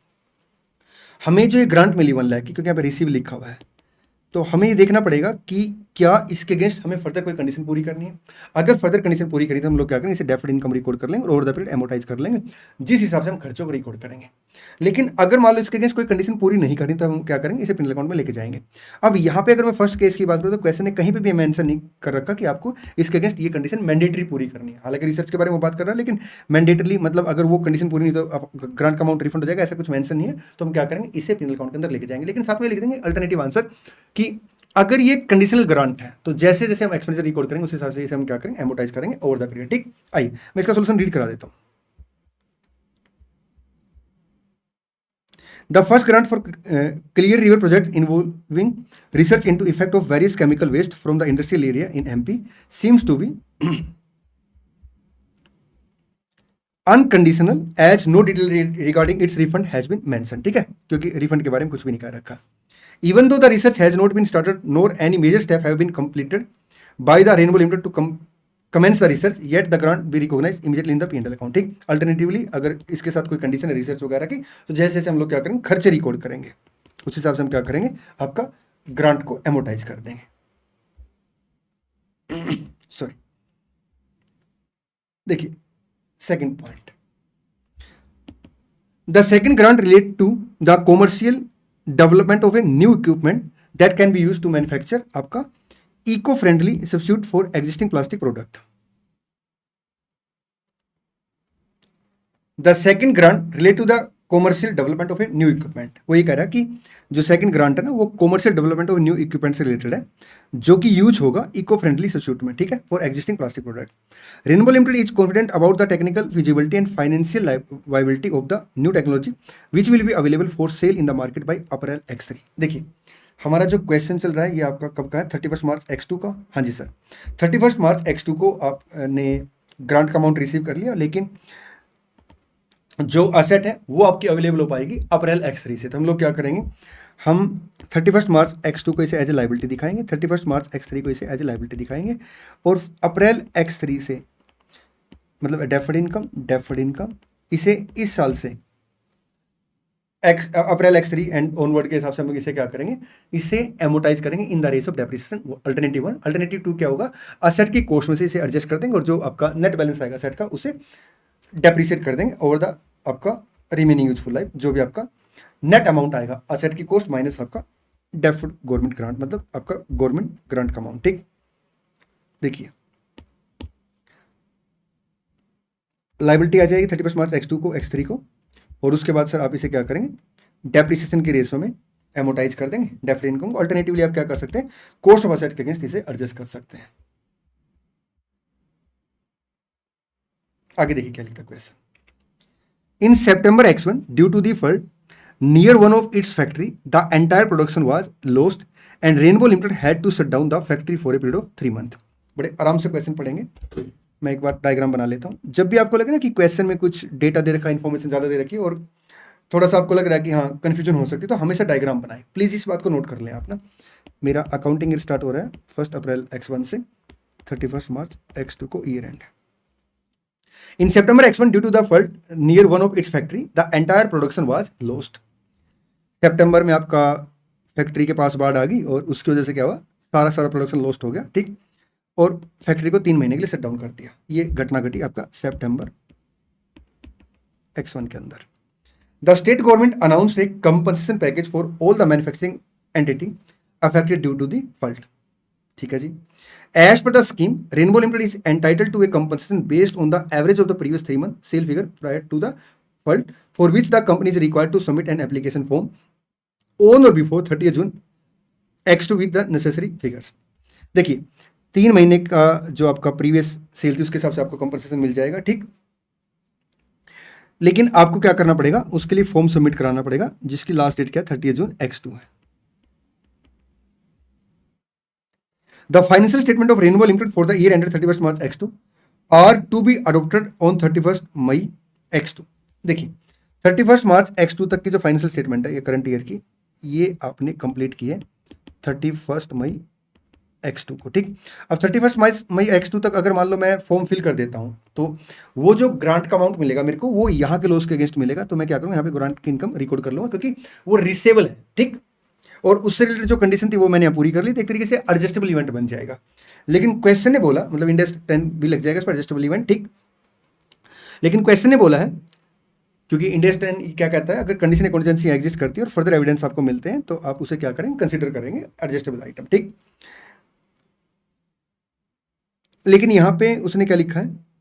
हमें जो ये grant मिली 1 लाख की, क्योंकि यहाँ पे receive लिखा हुआ है, तो हमें ये देखना पड़ेगा कि क्या इसके अगेंस्ट हमें फर्दर कोई कंडीशन पूरी करनी है। अगर फर्दर कंडीशन पूरी करी तो हम लोग क्या करेंगे, इसे डेफर्ड इनकम रिकॉर्ड कर लेंगे और ओवर द पीरियड एमोटाइज कर लेंगे, जिस हिसाब से हम खर्चों को रिकॉर्ड करेंगे। लेकिन अगर मान लो इसके अगेंस्ट कोई कंडीशन पूरी नहीं करनी तो हम क्या करेंगे, इसे पिनल अकाउंट में लेके जाएंगे। अब यहाँ पे अगर मैं फर्स्ट केस की बात करूँ तो क्वेश्चन ने कहीं पे भी मेंशन नहीं कर रखा कि आपको इसके अगेंस्ट ये कंडीशन मैंडेटरी पूरी करनी है। हालांकि रिसर्च के बारे में बात कर रहा है, लेकिन मैंडेटरली मतलब अगर वो कंडीशन पूरी नहीं तो ग्रांट का अमाउंट रिफंड हो जाएगा, ऐसा कुछ मेंशन नहीं है, तो हम क्या करेंगे, इसे पिनल अकाउंट के अंदर लेके जाएंगे। लेकिन साथ में लिख देंगे अल्टरनेटिव आंसर कि अगर ये कंडीशनल ग्रांट है तो जैसे जैसे हम एक्सपेंडिचर रिकॉर्ड करेंगे उस हिसाब से इसे हम क्या करेंगे, एमोटाइज करेंगे ओवर द पीरियड। ठीक, आइए मैं इसका सॉल्यूशन रीड करा देता हूं। The first grant for clear river project involving research into effect of various chemical waste from the industrial area in MP seems to be unconditional as no detail regarding its refund has been mention. ठीक है, क्योंकि refund के बारे में कुछ भी नहीं कह रखा। Even though the research has not been started nor any major steps have been completed by the Rainbow Limited to commence the research, yet the grant be recognized immediately in the P&L account। ठीक, alternatively अगर इसके साथ कोई condition है research वगैरह की, तो जैसे जैसे हम लोग क्या करेंगे, खर्चे रिकॉर्ड करेंगे, उस हिसाब से हम क्या करेंगे, आपका ग्रांट को एमोटाइज कर देंगे। सॉरी, देखिए second point, the second grant relate to the commercial development of a new equipment that can be use to manufacture आपका eco friendly substitute for existing plastic product. The second grant relate to the commercial development of a new equipment. वो ये कह रहा है कि जो second grant है ना वो commercial development of new equipment से रिलेटेड है, जो कि यूज होगा इको फ्रेंडली सब्स्टिट्यूट में, ठीक है, for existing plastic product. Rainbow limited is confident about the technical feasibility and financial viability of the new technology which will be available for sale in the market by April X3। देखिए हमारा जो question चल रहा है ये आपका कब का है, 31 मार्च X2 का। हाँ जी सर, 31 मार्च X2 को आपने ग्रांट का अमाउंट रिसीव कर लिया, लेकिन जो असेट है वो आपकी अवेलेबल हो पाएगी अप्रैल X3 से। तो हम लोग क्या करेंगे, हम 31 मार्च X2 को इसे एज ए लाइबिलिटी दिखाएंगे, 31 मार्च X3 को इसे एज ए लाइबिलिटी दिखाएंगे, और अप्रैल X3 से मतलब डेफर्ड इनकम इसे इस साल से अप्रैल X3 एंड ऑनवर्ड के हिसाब से हम लोग इसे क्या करेंगे, इसे एमोटाइज करेंगे in the ratio of depreciation. Alternative 1। Alternative 2 क्या होगा, असेट की कॉस्ट में से इसे एडजस्ट कर देंगे और जो आपका नेट बैलेंस आएगा असेट का उसे डेप्रिसिएट कर देंगे ओवर द आपका रिमेनिंग यूजफुल लाइफ। जो भी आपका नेट अमाउंट आएगा असेट की कॉस्ट माइनस आपका डेफर्ड गवर्नमेंट ग्रांट, मतलब आपका गवर्नमेंट ग्रांट का अमाउंट। ठीक, देखिए लाइबिलिटी आ जाएगी 31 मार्च X2 को X3 को, और उसके बाद सर आप इसे क्या करेंगे, डेप्रिसिएशन के रेशो में एमोटाइज कर देंगे डेफर्ड इनकम को। अल्टरनेटिवली आप क्या कर सकते हैं, कॉस्ट ऑफ असेट के अगेंस्ट इसे एडजस्ट कर सकते हैं। आगे देखिए क्या लिखता है question. In September X1, due to the flood near one of its factory, the entire production was lost and Rainbow Limited had to shut down the factory for a period of 3 months। बड़े आराम से question पढ़ेंगे, मैं एक बार diagram बना लेता हूँ। जब भी आपको लगे ना कि क्वेश्चन में कुछ डेटा दे रखा है, इन्फॉर्मेशन ज़्यादा दे रखी है और थोड़ा सा आपको लग रहा है कि हाँ कन्फ्यूजन हो सकती है, तो हमेशा डायग्राम बनाए। प्लीज़ इस बात को नोट कर लें आप ना। मेरा अकाउंटिंग ईयर स्टार्ट हो रहा है 1 अप्रैल X1 से 31 मार्च X2 को ईयर एंड है। In September X1, due to the flood near one of its factory, the entire production was lost। सितंबर में आपका फैक्ट्री के पास बाढ़ आ गई और उसकी वजह से क्या हुआ, सारा प्रोडक्शन लॉस्ट हो गया। ठीक, और फैक्ट्री को 3 महीने के लिए शट डाउन कर दिया। ये घटना घटी आपका सितंबर X1 के अंदर। The state government announced a compensation package for all the manufacturing entity affected due to the flood. ठीक है जी। As per the scheme, Rainbow Limited is entitled to a compensation based on the average of the previous 3 months sale figure prior to the flood, for which the company is required to submit an application form on or before 30th June X2 with the necessary figures। देखिए 3 महीने का जो आपका previous cell थी उसके हिसाब से आपको कंपनसेशन मिल जाएगा। ठीक, लेकिन आपको क्या करना पड़ेगा, उसके लिए फॉर्म सबमिट कराना पड़ेगा जिसकी लास्ट डेट क्या है, 30th जून X2 है। The financial statement of Rainbow Limited for the year ended 31st March X2 are to be adopted on 31st May X2। देखिए 31st मार्च X2 तक की जो फाइनेंशियल स्टेटमेंट है ये करंट ईयर की, ये आपने कंप्लीट की है 31st मई X2 को। ठीक, अब 31st मई X2 तक अगर मान लो मैं फॉर्म फिल कर देता हूं तो वो जो ग्रांट का अमाउंट मिलेगा मेरे को वो यहाँ के लॉस के अगेंस्ट मिलेगा। तो मैं क्या करूँ, यहाँ पे ग्रांट की इनकम रिकॉर्ड कर लूँगा क्योंकि वो रिसेबल है। ठीक, और उससे रिलेटेड जो कंडीशन थी वो मैंने यहाँ पूरी कर ली, तो एक तरीके से एडजस्टेबल इवेंट बन जाएगा। लेकिन क्वेश्चन ने बोला, मतलब इंडेक्स 10 भी लग जाएगा इस पर एडजस्टेबल इवेंट। ठीक, लेकिन क्वेश्चन ने बोला है क्योंकि इंडेक्स 10 क्या कहता है, अगर कंडीशन कॉन्टिजेंसी एग्जिस्ट करती है और फर्दर एविडेंस आपको मिलते हैं तो आप उसे क्या करेंगे, कंसिडर करेंगे एडजस्टेबल आइटम। ठीक, लेकिन यहां पे उसने क्या लिखा है,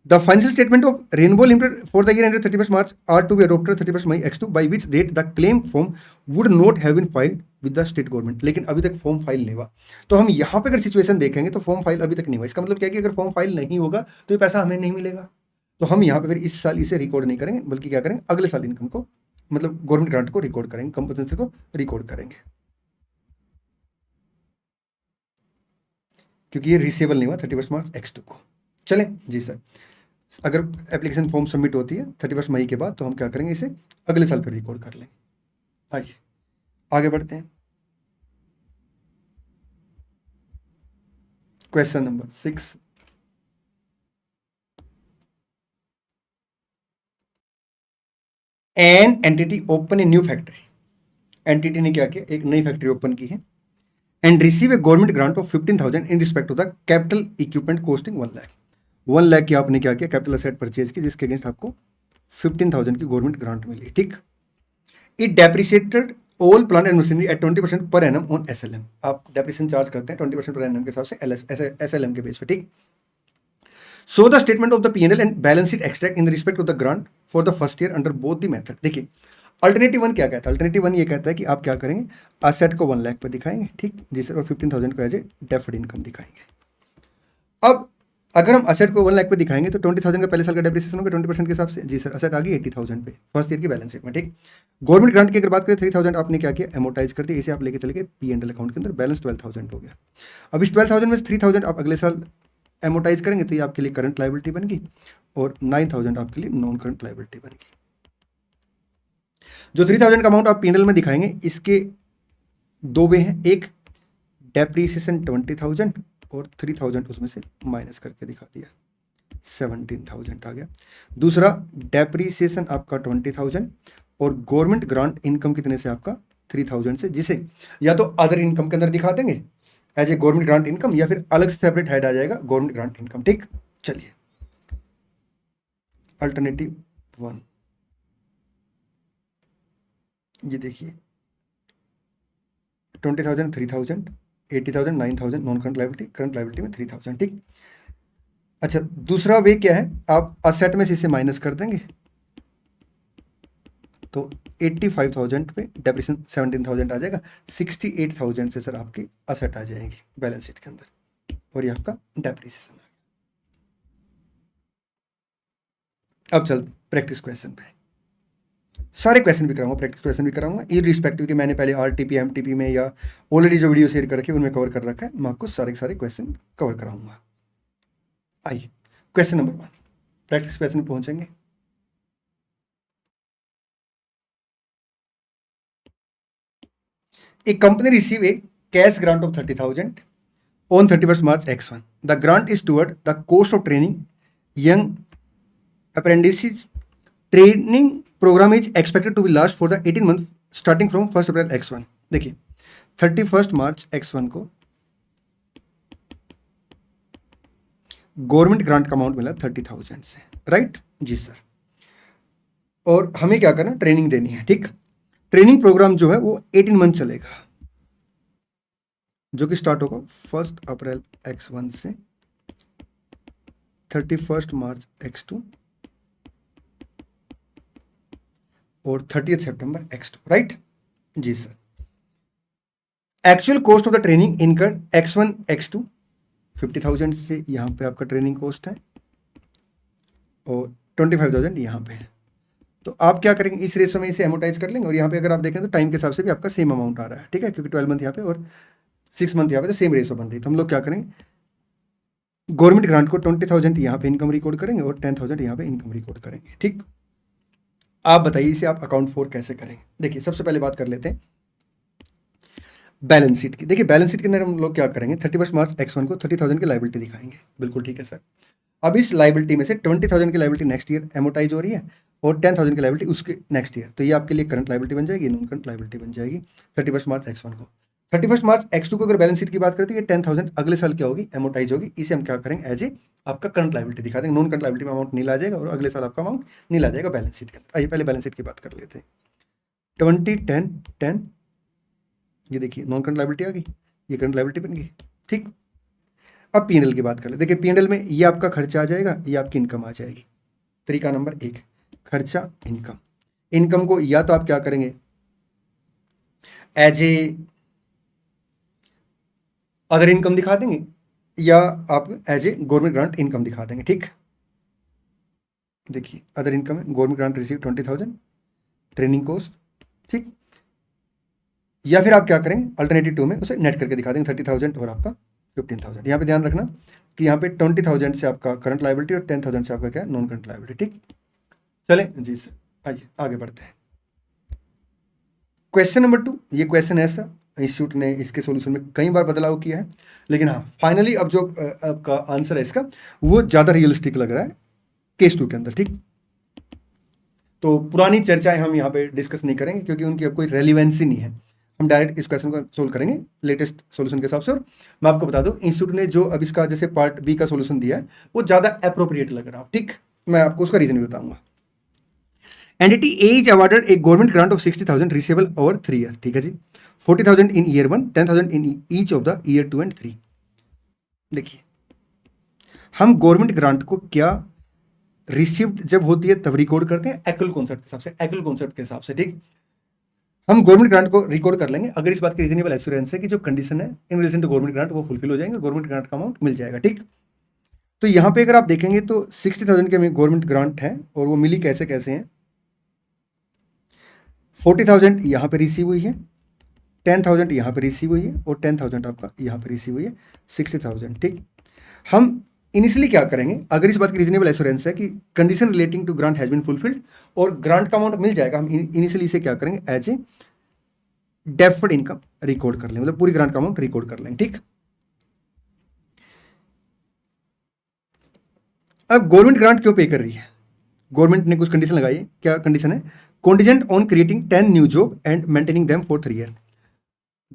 the financial statement of Rainbow limited for the year ended 31 March are to be adopted 31 May X2 by which date the claim form would not have been filed with the state government. लेकिन अभी तक form file नहीं हुआ। तो हम यहाँ पे अगर सिचुएशन देखेंगे तो फॉर्म फाइल अभी तक नहीं हुआ। इसका मतलब क्या है कि अगर फॉर्म फाइल नहीं होगा तो ये पैसा हमें नहीं मिलेगा। तो हम यहाँ पे फिर इस साल इसे रिकॉर्ड नहीं करेंगे, बल्कि क्या करेंगे, अगले साल इनकम को, मतलब गवर्नमेंट ग्रांट को रिकॉर्ड करेंगे, कंपनसेशन को रिकॉर्ड करेंगे, क्योंकि ये रिसेबल नहीं हुआ 31 मार्च X2 को। चलें जी सर, अगर एप्लीकेशन फॉर्म सबमिट होती है 31 मई के बाद तो हम क्या करेंगे, इसे अगले साल फिर रिकॉर्ड कर लेंगे। आइए आगे बढ़ते हैं। Question number 6, an entity open a new factory. Entity ने क्या किया, एक नई फैक्ट्री ओपन की है and receive A government grant of 15,000 in respect of the capital equipment costing 1 lakh. 1 lakh की आपने क्या किया, कैपिटल असेट परचेज की, जिसके अगेंस्ट आपको 15,000 की गवर्नमेंट ग्रांट मिली। ठीक, it depreciated all plant and machinery at 20% per annum on SLM। आप डेप्रिसिएशन चार्ज करते हैं 20% पर एनम के हिसाब से SLM के बेस पे, ठीक। So the statement of the P&L and balance sheet extract in respect of the grant for the first year under both the method. देखिए अल्टरनेटिव 1 क्या कहता है, अल्टरनेटिव 1 ये कहता है कि आप क्या करेंगे, असेट को 1 लाख पर दिखाएंगे, ठीक जी सर, और 15,000 को एज ए डेफर्ड इनकम दिखाएंगे। अब अगर हम असेट को 1 लाख पे दिखाएंगे तो 20,000 का पहले साल का डेप्रिसिएशन होगा 20% के हिसाब से, जी सर, असेट आ गई 80,000 पे फर्स्ट ईयर की बैलेंस शीट में, ठीक। गवर्नमेंट ग्रांट की अगर बात करें 3,000 आपने क्या किया, एमोटाइज कर दिया, इसे आप लेके चले गए P&L अकाउंट के अंदर, बैलेंस 12,000 हो गया। अब इस 12,000 में से 3,000 आप अगले साल एमोटाइज करेंगे तो ये आपके लिए करंट लायबिलिटी बन गई और 9,000 आपके लिए नॉन करंट लायबिलिटी बन गई। जो 3,000 का अमाउंट आप P&L में दिखाएंगे इसके दो वे हैं, एक डेप्रीसिएशन 20,000 और 3,000 उसमें से माइनस करके दिखा दिया, 17,000 आ गया। दूसरा डेप्रीसिएशन आपका 20,000 और गवर्नमेंट ग्रांट इनकम कितने से, आपका 3,000 से, जिसे या तो अदर इनकम के अंदर दिखा देंगे as a government grant income या फिर अलग से सेपरेट हेड आ जाएगा गवर्नमेंट ग्रांट इनकम, ठीक। चलिए अल्टरनेटिव 1 ये देखिए 20,000 3,000 80,000 9,000 non current liability, current liability में 3,000, ठीक। अच्छा दूसरा वे क्या है, आप असेट में से इसे माइनस कर देंगे तो 85,000 पे डेप्रिसिएशन 17,000 आ जाएगा, 68,000 से सर आपकी असेट आ जाएगी बैलेंस शीट के अंदर और ये आपका डेप्रिसिएशन आ गया। अब चल प्रैक्टिस क्वेश्चन पे, सारे क्वेश्चन भी कराऊंगा, प्रैक्टिस क्वेश्चन भी कराऊंगा इररिस्पेक्टिव कि मैंने पहले RTP MTP में या ऑलरेडी जो वीडियो शेयर कर रखे उनमें कवर कर रखा है, मैं आपको सारे के सारे क्वेश्चन कवर कराऊंगा। आइए क्वेश्चन नंबर 1 प्रैक्टिस क्वेश्चन पहुंचेंगे। A company receive a cash grant of 30,000 on 31st March X1. The grant is toward the cost of training young apprentices. Training program is expected to be last for the 18 months starting from 1st April X1. देखिए 31st March X1 को government grant का amount मिला 30,000 से, right जी sir, और हमें क्या करना, ट्रेनिंग देनी है, ठीक। ट्रेनिंग प्रोग्राम जो है वो 18 मंथ चलेगा जो कि स्टार्ट होगा 1 अप्रैल X1 से 31 मार्च X2 और 30 सितंबर X2, राइट जी sir. Actual cost of the training incurred X1 X2 50,000 से यहाँ पे आपका ट्रेनिंग कॉस्ट है और 25,000 यहाँ पे है। तो आप क्या करेंगे, इस रेशो में इसे एमोटाइज कर लेंगे और यहाँ पे अगर आप देखें तो टाइम के हिसाब से भी आपका सेम अमाउंट आ रहा है, ठीक है, क्योंकि 12 मंथ यहाँ पे और 6 मंथ यहाँ पे तो सेम रेशो बन रही है। तो हम लोग क्या करेंगे, गवर्नमेंट ग्रांट को 20,000 यहाँ पे इनकम रिकॉर्ड करेंगे और 10,000 यहाँ पे इनकम रिकॉर्ड करेंगे, ठीक। आप बताइए इसे आप अकाउंट फॉर कैसे करेंगे। देखिए सबसे पहले बात कर लेते हैं बैलेंस शीट की। देखिए बैलेंस शीट के अंदर हम लोग क्या करेंगे, 31 मार्च X1 को 30,000 की लायबिलिटी दिखाएंगे, बिल्कुल ठीक है सर। अब इस लायबिलिटी में से 20,000 की लायबिलिटी नेक्स्ट ईयर एमोटाइज हो रही है और 10,000 की लायबिलिटी उसके नेक्स्ट ईयर, तो ये आपके लिए करंट लायबिलिटी बन जाएगी, नॉन करंट लायबिलिटी बन जाएगी 31 मार्च X1 को। 31 मार्च X2 को अगर बैलेंस शीट की बात करते हैं, 10,000 अगले साल क्या होगी, एमोटाइज होगी, इसे हम क्या करेंगे एज ए आपका करंट लायबिलिटी दिखा देंगे, नॉन करंट लायबिलिटी में अमाउंट नीला आ जाएगा और अगले साल आपका अमाउंट नीला आ जाएगा बैलेंस शीट के अंदर। आइए पहले बैलेंस शीट की बात कर लेते हैं। 20 10 10 ये देखिए नॉन करंट लायबिलिटी आ गई, ये करंट लायबिलिटी बन गई, ठीक। अब P&L की बात कर ले, देखिए P&L में ये आपका खर्चा आ जाएगा, ये आपकी इनकम आ जाएगी। तरीका नंबर 1 खर्चा इनकम, इनकम को या तो आप क्या करेंगे एज ए अदर इनकम दिखा देंगे या आप as a government grant income दिखा देंगे, ठीक। देखिए अदर इनकम है, government grant receive 20,000 training cost, ठीक। या फिर आप क्या करेंगे अल्टरनेटिव 2 में उसे नेट करके दिखा देंगे 30,000 और आपका 15,000। यहाँ पे ध्यान रखना कि यहाँ पे 20,000 से आपका करंट लायबिलिटी और 10,000 से आपका क्या है नॉन करंट लायबिलिटी, ठीक। चलें जी सर, आइए आगे बढ़ते हैं। क्वेश्चन नंबर 2, ये क्वेश्चन ऐसा इंस्टीट्यूट ने इसके सॉल्यूशन में कई बार बदलाव किया है, लेकिन हाँ फाइनली अब जो आपका आंसर है इसका वो ज़्यादा रियलिस्टिक लग रहा है केस 2 के अंदर, ठीक। तो पुरानी चर्चाएं हम यहाँ पे डिस्कस नहीं करेंगे क्योंकि उनकी अब कोई रेलिवेंसी नहीं है, हम डायरेक्ट इस क्वेश्चन को सोल्व करेंगे लेटेस्ट सॉल्यूशन के हिसाब से। और मैं आपको बता दूं इंस्टीट्यूट ने जो अब इसका जैसे पार्ट बी का सॉल्यूशन दिया है वो ज़्यादा अप्रोप्रिएट लग रहा है, ठीक। मैं आपको उसका रीज़न भी बताऊंगा। Entity A is awarded a government grant of 60,000 receivable over 3 year, ठीक है जी। 40,000 in year 1, 10,000 in each of the year 2 and 3। देखिए, हम गवर्नमेंट ग्रांट को क्या रिसीव्ड जब होती है तब रिकॉर्ड करते हैं एक्ल कॉन्सेप्ट के हिसाब से, एक्ल कॉन्सेप्ट के हिसाब से, ठीक। हम गवर्नमेंट ग्रांट को रिकॉर्ड कर लेंगे अगर इस बात की रीजनेबल एश्योरेंस है कि जो कंडीशन है in relation to government grant वो फुलफिल हो जाएंगे और गवर्नमेंट ग्रांट का अमाउंट मिल जाएगा, ठीक। तो यहाँ पे अगर आप देखेंगे तो 60,000 के हमें गवर्नमेंट ग्रांट है और वो मिली कैसे कैसे हैं। 40,000 यहाँ पे रिसीव हुई है, 10,000 यहाँ पे रिसीव हुई है और 10,000 आपका यहाँ पे रिसीव हुई है, 60,000, ठीक। हम इनिशियली क्या करेंगे अगर इस बात की रीजनेबल एश्योरेंस है कि condition relating to grant has been fulfilled और ग्रांट का अमाउंट मिल जाएगा, हम इनिशियली इसे क्या करेंगे as a deferred income record कर लेंगे, मतलब पूरी ग्रांट का अमाउंट रिकॉर्ड कर लेंगे, ठीक। अब गवर्नमेंट ग्रांट क्यों पे कर रही है, गवर्नमेंट ने कुछ कंडीशन लगाई है, क्या कंडीशन है, contingent on creating 10 new job and maintaining them for 3 year.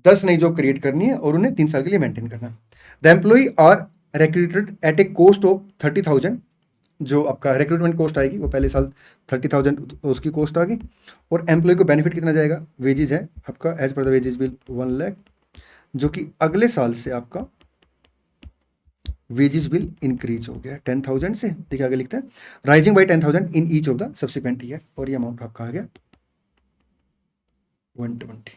10 नई जॉब क्रिएट करनी है और उन्हें 3 साल के लिए मेंटेन करना है। The employee are recruited at a cost of 30,000, जो आपका रिक्रूटमेंट कॉस्ट आएगी वो पहले साल 30,000 उसकी कॉस्ट आ गई। और एम्प्लॉय को बेनिफिट कितना जाएगा, वेजेस है आपका as per the wages bill 1 lakh, जो कि अगले साल से आपका वेजेस बिल इंक्रीज हो गया 10,000 से, देखिए आगे लिखते हैं rising by 10,000 in each of the subsequent year, और ये अमाउंट आपका आ गया 120।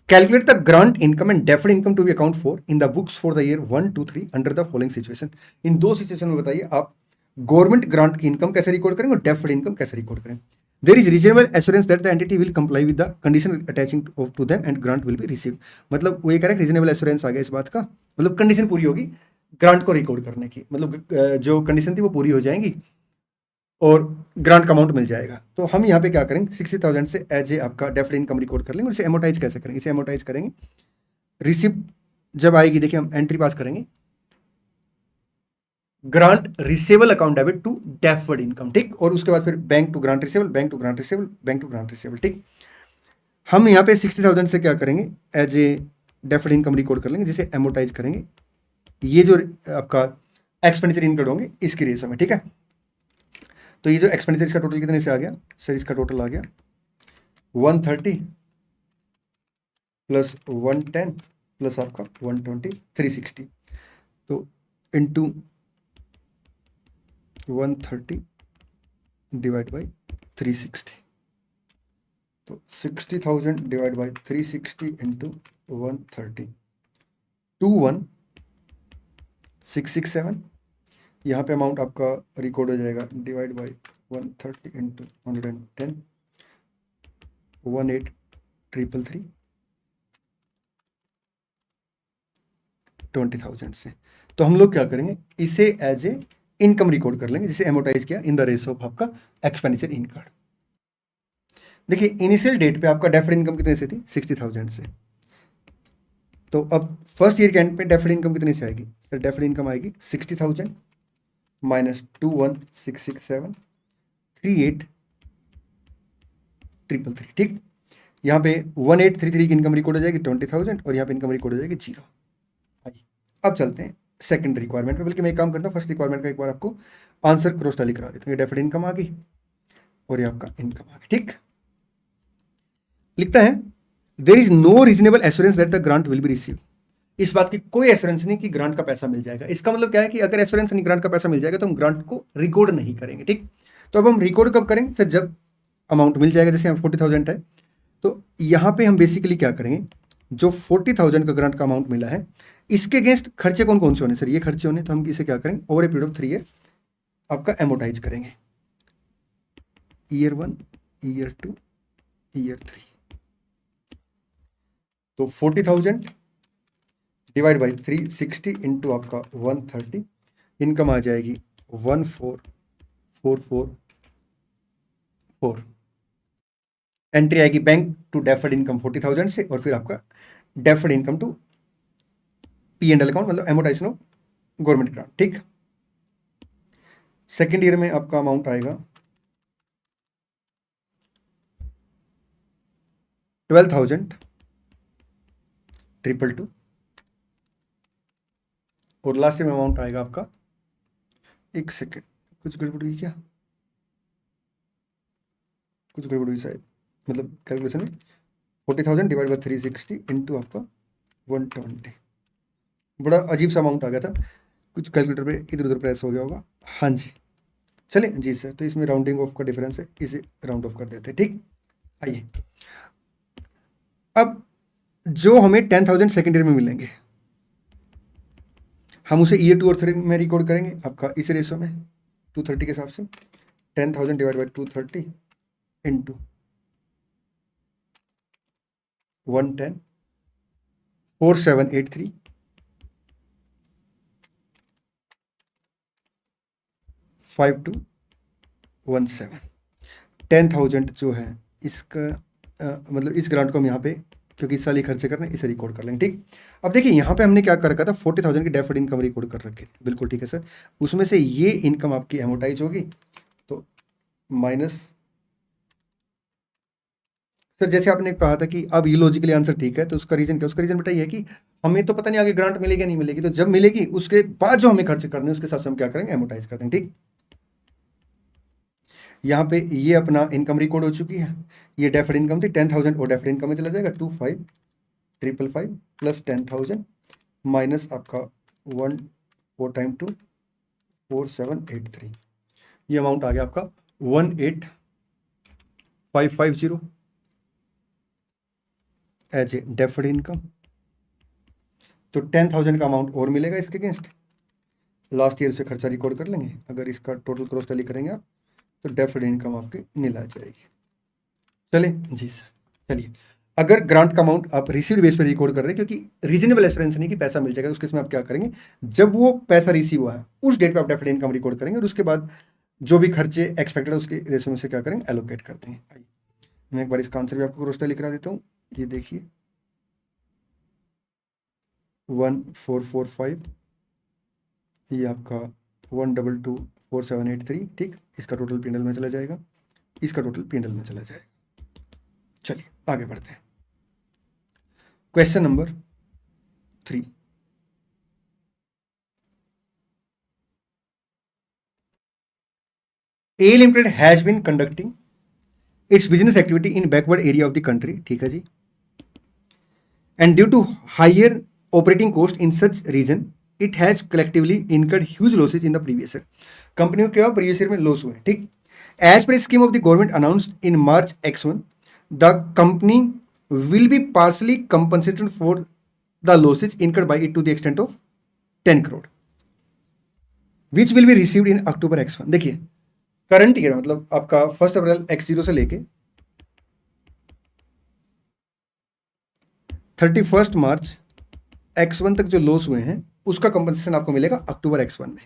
Calculate the grant income and deferred income to be account for in the books for the year 1, 2, 3 under the following situation। इन दो सिचुएशन में बताइए आप government grant की income कैसे रिकॉर्ड करेंगे और डेफर्ड इनकम कैसे रिकॉर्ड करेंगे। There is reasonable assurance that the entity will comply with the condition attaching to them and grant will be received. मतलब वो ये कह रहा है रीजनेबल एश्योरेंस आ गया इस बात का, मतलब कंडीशन पूरी होगी ग्रांट को रिकॉर्ड करने की, मतलब जो कंडीशन थी वो पूरी हो जाएंगी और ग्रांट का अमाउंट मिल जाएगा। तो हम यहाँ पे क्या करेंगे 60,000 से एज ए आपका डेफर्ड इनकम रिकॉर्ड कर लेंगे और इसे एमोटाइज कैसे करेंगे, इसे एमोटाइज करेंगे रिसिप्ट जब आएगी, देखिए हम एंट्री पास करेंगे grant receivable account debit to deferred income, ठीक। और उसके बाद फिर bank to grant receivable, bank to grant receivable, bank to grant receivable, ठीक। हम यहाँ पे 60,000 से क्या करेंगे as a deferred income record कर लेंगे जिसे एमोटाइज करेंगे, ये जो आपका एक्सपेंडिचर इनकम होंगे इसके रेशो में, ठीक है। तो ये जो एक्सपेंडिचर इसका टोटल कितने से आ गया सर, इसका टोटल आ गया 130 प्लस 110 प्लस आपका 120, 360, तो इंटू 130 डिवाइड बाई 360, तो 60,000 डिवाइड बाई 360 इंटू 130, 21,667। यहाँ पे अमाउंट आपका रिकॉर्ड हो जाएगा डिवाइड बाई 130 इंटू 110, 18,333, 20,000 से। तो हम लोग क्या करेंगे इसे एज ए इनकम रिकॉर्ड कर लेंगे जिसे एमोटाइज किया इन द रेशो ऑफ आपका एक्सपेंडिचर इनकम। देखिए इनिशियल डेट पे आपका डेफर्ड इनकम कितने से थी 60,000 से, तो अब फर्स्ट ईयर के एंड पे डेफर्ड इनकम कितने से आएगी सर, डेफर्ड इनकम आएगी 60,000 माइनस 21,667, 38,333, ठीक। यहाँ पे 1833 की इनकम रिकॉर्ड हो जाएगी 20,000 और यहाँ पे इनकम रिकॉर्ड हो जाएगी 0। अब चलते हैं सेकंड रिक्वायरमेंट पे, बल्कि मैं एक काम करता हूँ फर्स्ट रिक्वायरमेंट का एक बार आपको आंसर क्रॉस टैली करा देता हूँ। ये डेफर्ड इनकम आ गई और ये आपका इनकम आ गई, ठीक। लिखता है there is no reasonable assurance that the grant will be receive. इस बात की कोई एश्योरेंस नहीं कि ग्रांट का पैसा मिल जाएगा। इसका मतलब क्या है कि अगर एश्योरेंस नहीं ग्रांट का पैसा मिल जाएगा तो हम ग्रांट को रिकॉर्ड नहीं करेंगे, ठीक। तो अब हम रिकॉर्ड कब करेंगे सर, जब अमाउंट मिल जाएगा, जैसे यहाँ 40,000 है तो यहाँ पे हम बेसिकली क्या करेंगे, जो 40,000 का ग्रांट का अमाउंट मिला है इसके अगेंस्ट खर्चे कौन कौन से होने सर, ये खर्चे होने, तो हम इसे क्या करेंगे over a period of 3 year आपका एमोटाइज करेंगे, ईयर 1, ईयर 2, ईयर 3। तो 40,000 डिवाइड बाई 360 इंटू आपका 130, इनकम आ जाएगी 14,444। एंट्री आएगी बैंक टू डेफर्ड इनकम 40,000 से और फिर आपका deferred income to P&L account, मतलब एमोटाइजेशन ऑफ गवर्नमेंट ग्रांट, ठीक। सेकेंड ईयर में आपका अमाउंट आएगा 12,222 और लास्ट ईयर में अमाउंट आएगा आपका, एक सेकेंड कुछ गड़बड़ हुई क्या, कुछ गड़बड़ हुई शायद, मतलब कैलकुलेशन में 40,000 डिवाइड बाई 360 इंटू आपका 120, बड़ा अजीब सा अमाउंट आ गया था, कुछ कैलकुलेटर पे इधर उधर प्रेस हो गया होगा। हाँ जी, चलिए जी सर, तो इसमें राउंडिंग ऑफ का डिफरेंस है, इसे राउंड ऑफ कर देते हैं। ठीक, आइए अब जो हमें 10,000 सेकेंड ईयर में मिलेंगे, हम उसे ईयर 2 और 3 में रिकॉर्ड करेंगे आपका इस रेशो में 230 के हिसाब से। 10,000 डिवाइड बाई 230 इंटू 110, 4783, 5217। 10,000 जो है इसका मतलब इस ग्रांट को हम यहाँ पे, क्योंकि इस साल ही खर्चे कर रहे हैं, इसे रिकॉर्ड कर लेंगे। ठीक, अब देखिए यहाँ पे हमने क्या कर रखा था, 40,000 की डेफर्ड इनकम रिकॉर्ड कर रखी थी, बिल्कुल ठीक है सर। उसमें से ये इनकम आपकी एमोटाइज होगी, तो माइनस, सर जैसे आपने कहा था कि अब ये लॉजिकली आंसर ठीक है, तो उसका रीजन क्या, उसका रीजन बेटा ये है कि हमें तो पता नहीं आगे ग्रांट मिलेगी या नहीं मिलेगी, तो जब मिलेगी उसके बाद जो हमें खर्च करने हैं उसके हिसाब से हम क्या करेंगे, एमोटाइज कर देंगे। ठीक, यहाँ पे ये अपना इनकम रिकॉर्ड हो चुकी है, ये डेफर्ड इनकम थी 10,000 और डेफर्ड इनकम में चला जाएगा 25,555 प्लस 10,000 माइनस आपका 1 4 टाइम 2 4783, ये अमाउंट आ गया आपका 18,550 एज ए डेफर्ड इनकम। तो 10,000 का अमाउंट और मिलेगा इसके अगेंस्ट, लास्ट ईयर से खर्चा रिकॉर्ड कर लेंगे। अगर इसका टोटल क्रॉस टैली करेंगे आप, तो डेफर्ड इनकम आपकी नील आ जाएगी। चलिए जी सर, चलिए अगर ग्रांट का अमाउंट आप रिसीव्ड बेस पर रिकॉर्ड कर रहे हैं, क्योंकि रीजनेबल एश्योरेंस नहीं कि पैसा मिल जाएगा, उसके इसमें आप क्या करेंगे, जब वो पैसा रिसीव हुआ है उस डेट पे आप डेफर्ड इनकम रिकॉर्ड करेंगे, और उसके बाद जो भी खर्चे एक्सपेक्टेड है उसके रेशो में से क्या करेंगे, एलोकेट कर देंगे। आइए मैं एक बार इसका आंसर भी आपको क्रॉस टैली करा देता हूँ। ये देखिए 1445, ये आपका 1224783। ठीक, इसका टोटल पीएनएल में चला जाएगा, इसका टोटल पीएनएल में चला जाएगा। चलिए आगे बढ़ते हैं। Question number 3, A Limited has been conducting its business activity in backward area of the country. ठीक है जी, and due to higher operating cost in such region it has collectively incurred huge losses in the previous year. Company को क्या previous year में loss हुए। ठीक, as per scheme of the government announced in March X1, the company will be partially compensated for the losses incurred by it to the extent of 10 crore, which will be received in October X1। देखिए current year मतलब आपका 1 अप्रैल X0 से लेके 31 मार्च X1 तक जो loss हुए हैं उसका कंपनसेशन आपको मिलेगा अक्टूबर X1 में।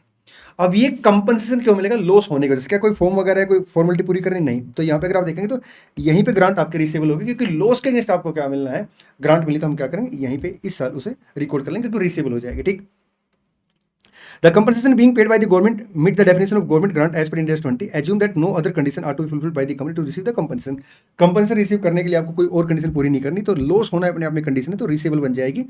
अब ये कंपनसेशन क्यों मिलेगा, लॉस होने की वजह से। क्या कोई फॉर्म वगैरह है, कोई फॉर्मेलिटी पूरी करनी नहीं, तो यहाँ पे अगर आप देखेंगे तो यहीं पे ग्रांट आपके रिसीवेबल होगी, क्योंकि लॉस के अगेंस्ट आपको क्या मिलना है, ग्रांट मिली, तो हम क्या करेंगे यहीं पे इस साल उसे रिकॉर्ड कर लेंगे, क्योंकि रिसीवेबल हो जाएगी। ठीक, the compensation being paid by the government meet the definition of government grant as per Ind AS 20, assume that no other condition are to be fulfilled by the company to receive the compensation. Compensation receive करने के लिए आपको कोई और condition पूरी नहीं करनी, तो लॉस होना अपने आप में कंडीशन है, तो रिसीवेबल बन जाएगी।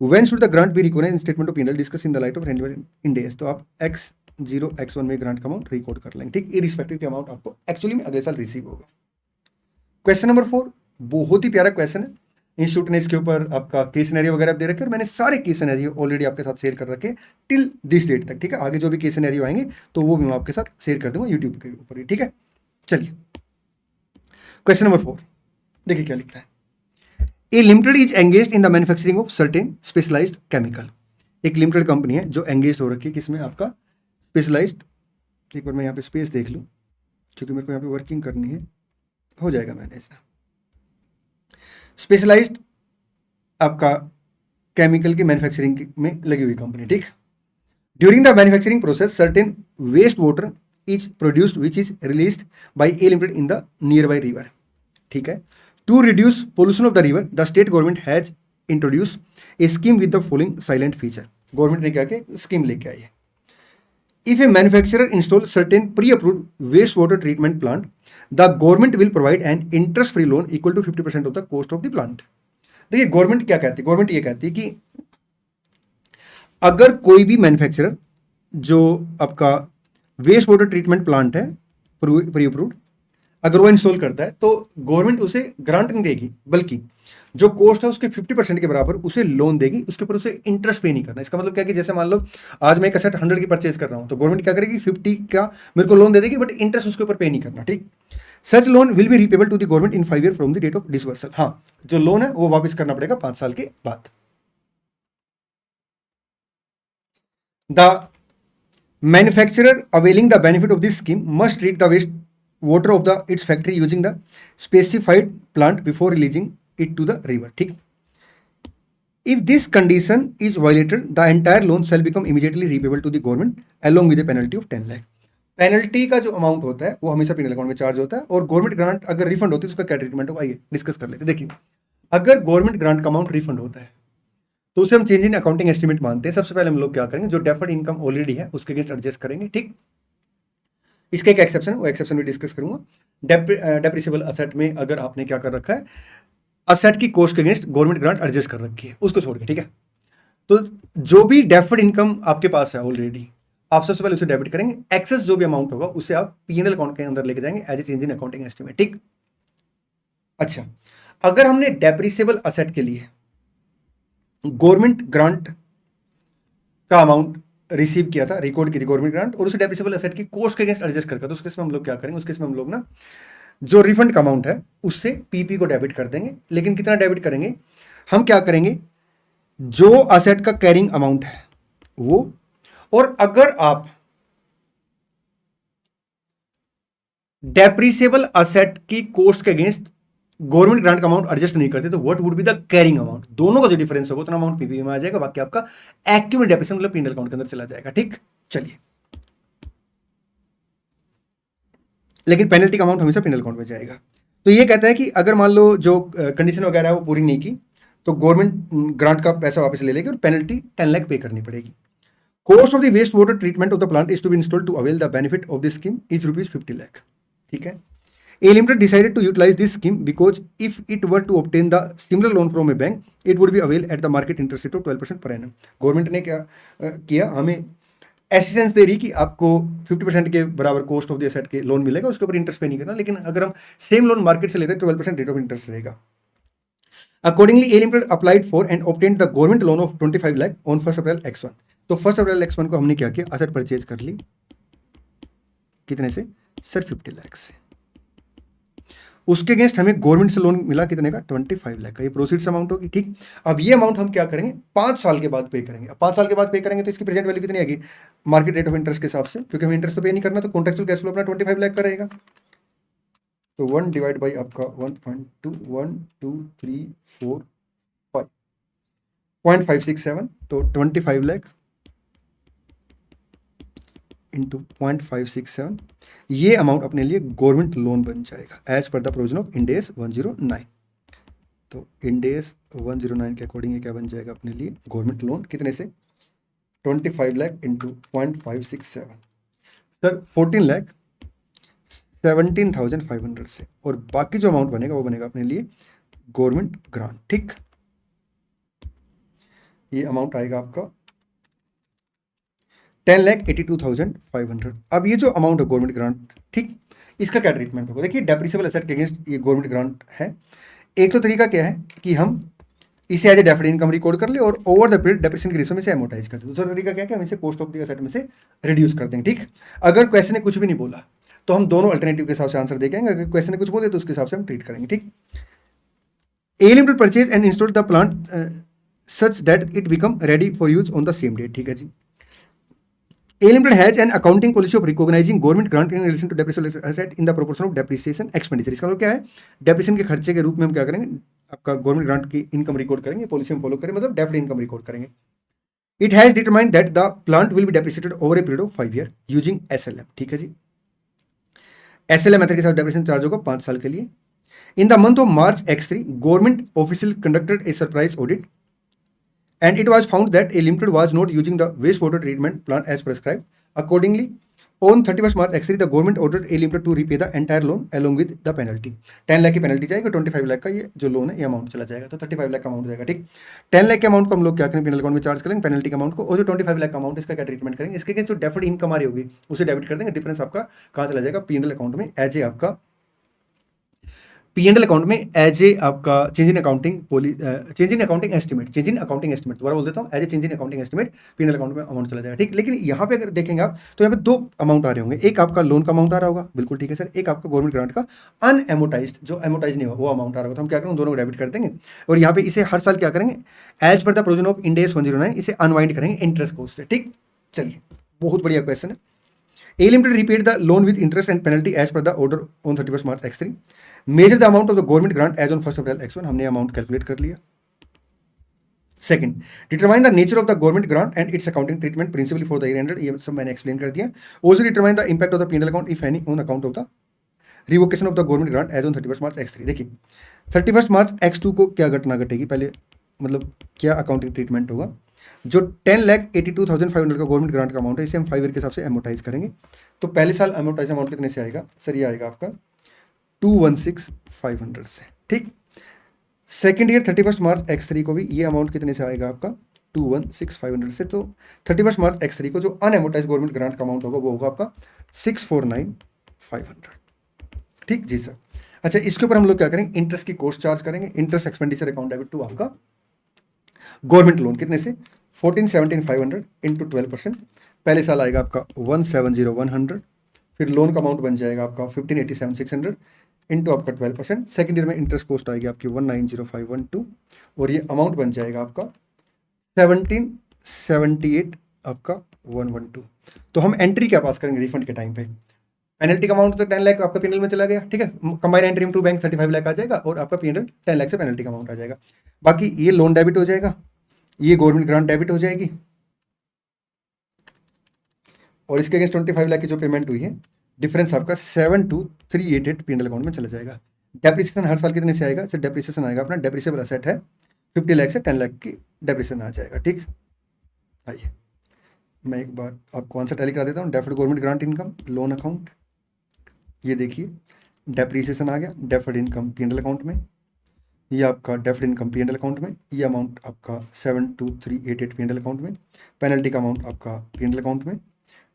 When should the grant be recognized in statement of P&L discuss in the light of renewal in days, तो आप X0 X1 में ग्रांट का अमाउंट रिकॉर्ड कर लेंगे। ठीक, इरिस्पेक्टिव के अमाउंट आपको एक्चुअली में अगले साल रिसीव होगा। क्वेश्चन नंबर 4 बहुत ही प्यारा क्वेश्चन है, इंस्टीट्यूट ने इसके ऊपर आपका केस सिनेरियो वगैरह दे रखे, और मैंने सारे केस सिनेरियो ऑलरेडी आपके साथ शेयर कर रखे टिल दिस डेट तक। ठीक है, आगे जो भी केस सिनेरियो आएंगे तो वो भी मैं आपके साथ शेयर कर दूंगा यूट्यूब के ऊपर ही। ठीक है, चलिए क्वेश्चन नंबर 4 देखिए क्या लिखता है। A Limited is engaged in the manufacturing of certain specialised chemical. एक लिमिटेड कंपनी है जो एंगेज हो रखी है किसमें, आपका स्पेशलाइज्ड, एक बार मैं यहाँ पे स्पेस देख लूँ क्योंकि मेरे को यहाँ पे वर्किंग करनी है, हो जाएगा मैनेज। स्पेशलाइज्ड आपका केमिकल की मैन्युफैक्चरिंग में लगी हुई कंपनी। ठीक, during the manufacturing process certain waste water is produced which is released by A limited in the nearby river. ठीक है, to reduce pollution of the river, the state government has introduced a scheme with the following silent feature। Government ने क्या किया, scheme लेके आई है। If a manufacturer installs certain pre-approved wastewater treatment plant, the government will provide an interest-free loan equal to 50% of the cost of the plant। देखिए government क्या कहती है, government ये कहती है कि अगर कोई भी मैन्युफैक्चरर जो आपका वेस्ट वाटर ट्रीटमेंट प्लांट है प्री अप्रूव्ड, अगर वो इंस्टॉल करता है तो गवर्नमेंट उसे ग्रांट नहीं देगी, बल्कि जो कॉस्ट है उसके 50% के बराबर उसे लोन देगी, उसके ऊपर उसे इंटरेस्ट पे नहीं करना। इसका मतलब क्या है कि जैसे मान लो आज मैं एक एसेट 100 की परचेज कर रहा हूं, तो गवर्नमेंट क्या करेगी, 50 का मेरे को लोन दे देगी, बट इंटरेस्ट उसके ऊपर पे नहीं करना। ठीक, such loan will be repayable to the government in 5 year from the date of disbursal. हाँ, जो लोन है वो वापस करना पड़ेगा 5 साल के बाद। The manufacturer availing the benefit of this scheme must treat the waste water of the its factory using the specified plant before releasing it to the river। ठीक, if this condition is violated the entire loan shall become immediately repayable to the government along with a penalty of 10 lakh. Penalty का जो amount होता है वो हमेशा penal account में charge होता है, और गवर्नमेंट ग्रांट अगर रिफंड होती है उसका क्या ट्रीटमेंट होगा, आइए डिस्कस कर लेते हैं। देखिए, अगर गवर्नमेंट ग्रांट का अमाउंट रिफंड होता है तो उसे हम चेंज इन अकाउंटिंग एस्टिमेट मानते हैं। सबसे पहले हम लोग क्या करेंगे, जो डेफर्ड इनकम ऑलरेडी है उसके अगेंस्ट एडजस्ट करेंगे। ठीक, इसका एक एक्सेप्शन है, वो एक्सेप्शन भी डिस्कस करूंगा। डेप्रिसिएबल असेट में अगर आपने क्या कर रखा है, असेट की कॉस्ट के अगेंस्ट गवर्नमेंट ग्रांट एडजस्ट कर रखी है, उसको छोड़ के। ठीक है, तो जो भी डेफर्ड इनकम आपके पास है ऑलरेडी, आप सबसे पहले उसे डेबिट करेंगे। एक्सेस जो भी अमाउंट होगा उसे आप पीएनएल अकाउंट के अंदर लेके जाएंगे as a change in accounting estimate. ठीक, अच्छा, अगर हमने डेप्रिसिएबल असेट के लिए गवर्नमेंट ग्रांट का अमाउंट रिसीव किया था, रिकॉर्ड की थी गवर्नमेंट ग्रांट, और उसे डेप्रिसिएबल एसेट की कॉस्ट के अगेंस्ट एडजस्ट करके, तो उस केस में हम लोग क्या करेंगे, उस केस में हम लोग ना जो रिफंड का अमाउंट है उससे पीपी को डेबिट कर देंगे। लेकिन कितना डेबिट करेंगे, हम क्या करेंगे, जो असेट का कैरिंग अमाउंट है वो, और अगर आप डेप्रिसिएबल असेट की कॉस्ट के अगेंस्ट गवर्नमेंट ग्रांट का अमाउंट एडजस्ट नहीं करते तो what would be the carrying amount, दोनों का जो डिफरेंस होगा उतना अमाउंट पीपी में आ जाएगा, बाकी आपका एक्यूमुलेट डेप्रिसिएशन मतलब पीएनएल अकाउंट के अंदर चला जाएगा। ठीक, चलिए, लेकिन पेनल्टी का अमाउंट हमेशा पीएनएल अकाउंट में जाएगा। तो ये कहता है कि अगर मान लो जो कंडीशन वगैरह है वो पूरी नहीं की तो गवर्नमेंट ग्रांट का पैसा वापस ले लेगी और पेनल्टी 10 लाख पे करनी पड़ेगी। Cost of the waste water treatment of the plant is to be installed to avail the benefit of this scheme is ₹50 lakh. ठीक है, A Limited decided to utilize this scheme because if it were to obtain the similar loan from a bank, it would be availed at the market interest rate of 12% per annum। Government ने क्या किया, हमें assistance दे रही कि आपको 50% के बराबर cost of the asset के लोन मिलेगा, उसके ऊपर इंटरेस्ट पे नहीं करना, लेकिन अगर हम सेम लोन मार्केट से लेते हैं 12% रेट ऑफ इंटरेस्ट रहेगा। Accordingly, A Limited applied for and obtained the government loan of 25 lakh on 1 April X1। तो 1 April X1 को हमने क्या किया, असेट परचेज कर ली, कितने से सर, 50 लाख से। उसके अगेंस्ट हमें गवर्नमेंट से लोन मिला कितने का, 25 लाख का, ये प्रोसीड्स अमाउंट होगी। ठीक, अब ये अमाउंट हम क्या करेंगे, 5 साल के बाद पे करेंगे। अब 5 साल के बाद पे करेंगे तो इसकी प्रेजेंट वैल्यू कितनी आएगी, मार्केट रेट ऑफ इंटरेस्ट के हिसाब से, क्योंकि हमें इंटरेस्ट तो पे नहीं करना, तो कॉन्ट्रेक्चुअल कैश फ्लो अपना 25 लाख का रहेगा। तो 1 डिवाइड बाई आपका 1.2 1 2 3 4 5 0.567, तो 25 लाख इंटू 0.567, ये अमाउंट अपने लिए गवर्नमेंट लोन बन जाएगा as per the provision of Ind AS 109। तो इंड AS 109 के अकॉर्डिंग ये क्या बन जाएगा अपने लिए, गवर्नमेंट लोन, कितने से, 25 लाख इंटू 0.567, सर 14,17,500 से, और बाकी जो अमाउंट बनेगा वो बनेगा अपने लिए गवर्नमेंट ग्रांट। ठीक, ये अमाउंट आएगा आपका 10,82,500। अब ये जो अमाउंट है गवर्नमेंट ग्रांट, ठीक, इसका क्या ट्रीटमेंट होगा, देखिए डेप्रिसिएबल एसेट के अगेंस्ट ये गवर्नमेंट ग्रांट है। एक तो तरीका क्या है कि हम इसे as a deferred income record कर ले और ओवर द पीरियड डेप्रिसिएशन के रेशो में से एमोटाइज कर दें। दूसरा तरीका क्या है कि हम इसे कॉस्ट ऑफ द एसेट में से रिड्यूस कर देंगे। ठीक, अगर क्वेश्चन ने कुछ भी नहीं बोला तो हम दोनों अल्टरनेटिव के हिसाब से आंसर दे आएंगे, अगर क्वेश्चन ने कुछ बोले तो उसके हिसाब से हम ट्रीट करेंगे। ठीक, A Limited purchase and install the plant such that it become ready for use on the same date. ठीक है जी, A Limited has an accounting policy of recognizing government grant in relation to depreciable asset in the proportion of depreciation expenditure। इसका मतलब क्या है, depreciation के खर्चे के रूप में हम क्या करेंगे, आपका गवर्नमेंट ग्रांट की इनकम रिकॉर्ड करेंगे, पॉलिसी हम फॉलो करें, मतलब डेफर्ड इनकम रिकॉर्ड करेंगे। It has determined that the plant will be depreciated over a period of 5 year using SLM। ठीक है जी, SLM मेथड के साथ डेप्रिसिएशन चार्ज होगा 5 साल के लिए। In the month of March X3 government official conducted A surprise audit and it was found that A Limited was not using the wastewater treatment plant as prescribed. Accordingly, on 31st March X3 the government ordered A Limited to repay the entire loan along with the penalty। 10 lakh की penalty जाएगी, 25 लाख का ये जो loan है ये amount चला जाएगा, तो 35 लाख का अमाउंट जाएगा। ठीक, 10 लाख के अमाउंट को हम लोग क्या करेंगे, पेनल अकाउंट में चार्ज करेंगे पेनल्टी के अमाउंट को, और जो 25 लाख का अमाउंट इसका क्या ट्रीटमेंट करेंगे, इसके अगेंस्ट जो डेफर्ड इनकम आ रही होगी उसे डेबिट कर देंगे, डिफरेंस आपका कहाँ चला जाएगा, पीएनएल अकाउंट में एज ए आपका P&L अकाउंट में एज ए आपका चेंज इन अकाउंटिंग एस्टिमेट दोबारा बोल देता हूँ, as a change in accounting estimate P&L account में अमाउंट चला जाएगा, ठीक। लेकिन यहाँ पे अगर देखेंगे आप तो यहाँ पे दो अमाउंट आ रहे होंगे, एक आपका लोन का अमाउंट आ रहा होगा, बिल्कुल ठीक है सर, एक आपका गवर्नमेंट ग्रांट का अनएमोटाइज्ड जो एमोटाइज नहीं हुआ वो अमाउंट आ रहा होगा। तो हम क्या करेंगे, दोनों को डेबिट कर देंगे और यहाँ पे इसे हर साल क्या करेंगे, as per the provision of Ind AS 109 इसे अनवाइंड करेंगे इंटरेस्ट कॉस्ट से, ठीक। चलिए, बहुत बढ़िया क्वेश्चन है। A Limited repaid the loan with interest and penalty as per the order on 31st March X3. Measure the amount of the government grant as on 1st April X1. हमने amount calculate कर लिया। Second, determine the nature of the government grant and its accounting treatment principally for the year ended, ये सब मैंने explain कर दिया। Also determine the impact of the P&L account if any on account of the revocation of the government grant as on 31st March X3। देखिए 31st March X2 को क्या घटना घटेगी, पहले मतलब क्या अकाउंटिंग ट्रीटमेंट होगा। जो 10,82,500 का गवर्नमेंट ग्रांट का अमाउंट है इसे हम 5 ईयर के हिसाब से एमोटाइज करेंगे। तो पहले साल एमोटाइज अमाउंट कितने से आएगा सर, ये आएगा आपका 216,500 से, ठीक। Second year 31st March X3 को भी ये अमाउंट कितने से आएगा आपका 216,500 से। तो 31st March X3 को जो अनएमोटाइज गवर्नमेंट ग्रांट का अमाउंट होगा वो होगा आपका 649,500, ठीक जी सर। अच्छा, इसके ऊपर हम लोग क्या करेंगे, इंटरेस्ट की कॉस्ट चार्ज करेंगे। Interest expenditure account debit to आपका गवर्नमेंट लोन कितने से 1417,500 इंटू 12%। पहले साल आएगा आपका 170,100, फिर लोन का अमाउंट बन जाएगा आपका 1587,600 इंटू आपका 12%। सेकेंड ईयर में इंटरेस्ट कॉस्ट आएगी आपकी 190,512 और ये अमाउंट बन जाएगा आपका 1778 आपका 112। तो हम एंट्री क्या पास करेंगे रिफंड के टाइम पे, पेनल्टी का अमाउंट तो 10 लाख आपका P&L में चला गया, ठीक है। Combine entry to bank 35 lakh आ जाएगा और आपका P&L 10 लाख से पेनल्टी का अमाउंट आ जाएगा। बाकी ये लोन डेबिट हो जाएगा, ये गवर्नमेंट ग्रांट डेबिट हो जाएगी और इसके अगेंस्ट 25 लाख की जो पेमेंट हुई है डिफरेंस आपका 72,388 P&L अकाउंट में चला जाएगा। डेप्रिसिएशन हर साल कितने से आएगा सर, डेप्रिसिएशन आएगा अपना डेप्रिसिएबल असेट है 50 लाख से 10 लाख की डेप्रिसिएशन आ जाएगा, ठीक। आइए मैं एक बार आपको आंसर टैली करा देता हूँ। Deferred government grant income loan account, ये देखिए डेप्रिसिएशन आ गया, डेफर्ड इनकम P&L अकाउंट में, ये आपका डेफर्ड इनकम P&L अकाउंट में, ये अमाउंट आपका 72,388 P&L अकाउंट में, पेनल्टी का अमाउंट आपका P&L अकाउंट में,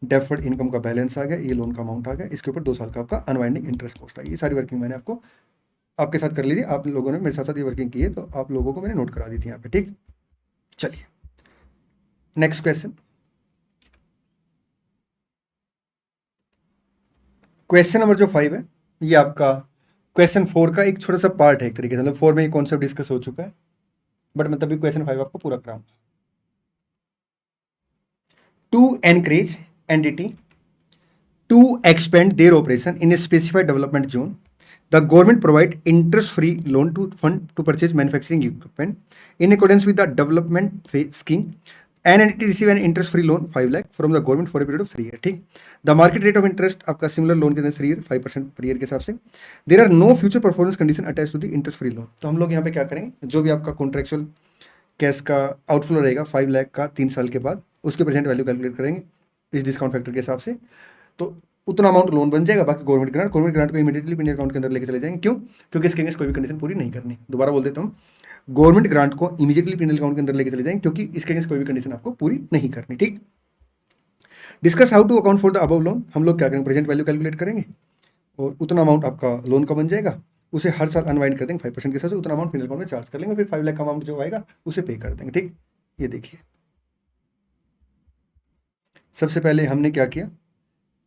डेफर्ड इनकम का बैलेंस आ गया, ये लोन का अमाउंट आ गया, इसके ऊपर 2 साल का आपका अनवाइंडिंग इंटरेस्ट कॉस्ट आ गई। ये सारी वर्किंग मैंने आपको आपके साथ कर ली थी, आप लोगों ने मेरे साथ साथ ये वर्किंग की है तो आप लोगों को मैंने नोट करा दी थी यहाँ पे, ठीक। चलिए नेक्स्ट क्वेश्चन, क्वेश्चन नंबर जो 5 है ये आपका क्वेश्चन 4 का एक छोटा सा पार्ट है एक तरीके से, मतलब 4 में ये कॉन्सेप्ट डिस्कस हो चुका है बट मैं तभी क्वेश्चन 5 आपको पूरा कराऊंगा। To encourage entity to expand their operation in a specified development zone, the government provide interest-free loan to fund to purchase manufacturing equipment in accordance with the development phase scheme. An entity receive an interest-free loan 5 lakh from the government for a period of 3 years, ठीक। The market rate of interest आपका similar loan के अंदर 3 year 5% per year के हिसाब से। There are no future performance condition attached to the interest-free loan। तो हम लोग यहाँ पे क्या करेंगे, जो भी आपका कॉन्ट्रेक्चुअल कैश का आउटफ्लो रहेगा 5 लाख का 3 साल के बाद उसके प्रेजेंट वैल्यू कैलकुलेट करेंगे इस डिस्काउंट फैक्टर के हिसाब से, तो उतना अमाउंट लोन बन जाएगा। बाकी गवर्नमेंट ग्रांट को इमीडिएटली P&L अकाउंट के अंदर लेके चले जाएंगे, क्यों, क्योंकि इसके अगेंस्ट कोई भी कंडीशन पूरी नहीं करनी। दोबारा बोल देता हूँ, गवर्नमेंट ग्रांट को इमीडिएटली P&L अकाउंट के अंदर लेके चले जाएंगे क्योंकि इसके अगेंस्ट कोई भी कंडीशन आपको पूरी नहीं करनी, ठीक। Discuss how to account for the above loan, हम लोग क्या करेंगे, प्रेजेंट वैल्यू कैलकुलेट करेंगे और उतना अमाउंट आपका लोन का बन जाएगा, उसे हर साल अनवाइंड कर देंगे 5% के साथ, उतना अमाउंट P&L अकाउंट में चार्ज कर लेंगे, फिर 5 लाख का अमाउंट जो आएगा उसे पे कर देंगे, ठीक। ये देखिए सबसे पहले हमने क्या किया,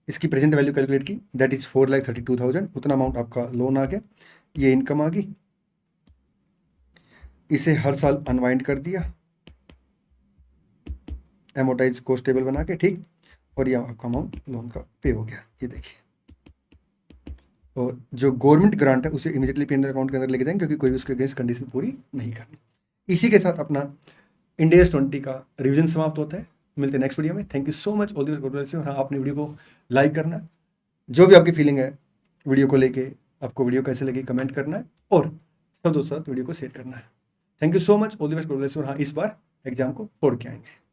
इसकी प्रेजेंट वैल्यू कैलकुलेट की, दैट इज 4,32,000, उतना अमाउंट आपका लोन आ गया, ये इनकम आ गई, इसे हर साल अनवाइंड कर दिया एमोटाइज कॉस्ट टेबल बना के, ठीक। और ये आपका अमाउंट लोन का पे हो गया, ये देखिए। और जो गवर्नमेंट ग्रांट है उसे इमीडिएटली P&L अकाउंट के अंदर लेके जाएंगे क्योंकि कोई भी उसके अगेंस्ट कंडीशन पूरी नहीं करनी। इसी के साथ अपना इंड AS 20 का रिवीजन समाप्त होता है। मिलते हैं नेक्स्ट वीडियो में। Thank you so much all the way. हाँ, आपने वीडियो को लाइक करना है, जो भी आपकी फीलिंग है वीडियो को लेके, आपको वीडियो कैसे लगी कमेंट करना है और सब दोस्तों साथ वीडियो को शेयर करना है। Thank you so much all the best. हाँ, इस बार एग्जाम को तोड़ के आएंगे।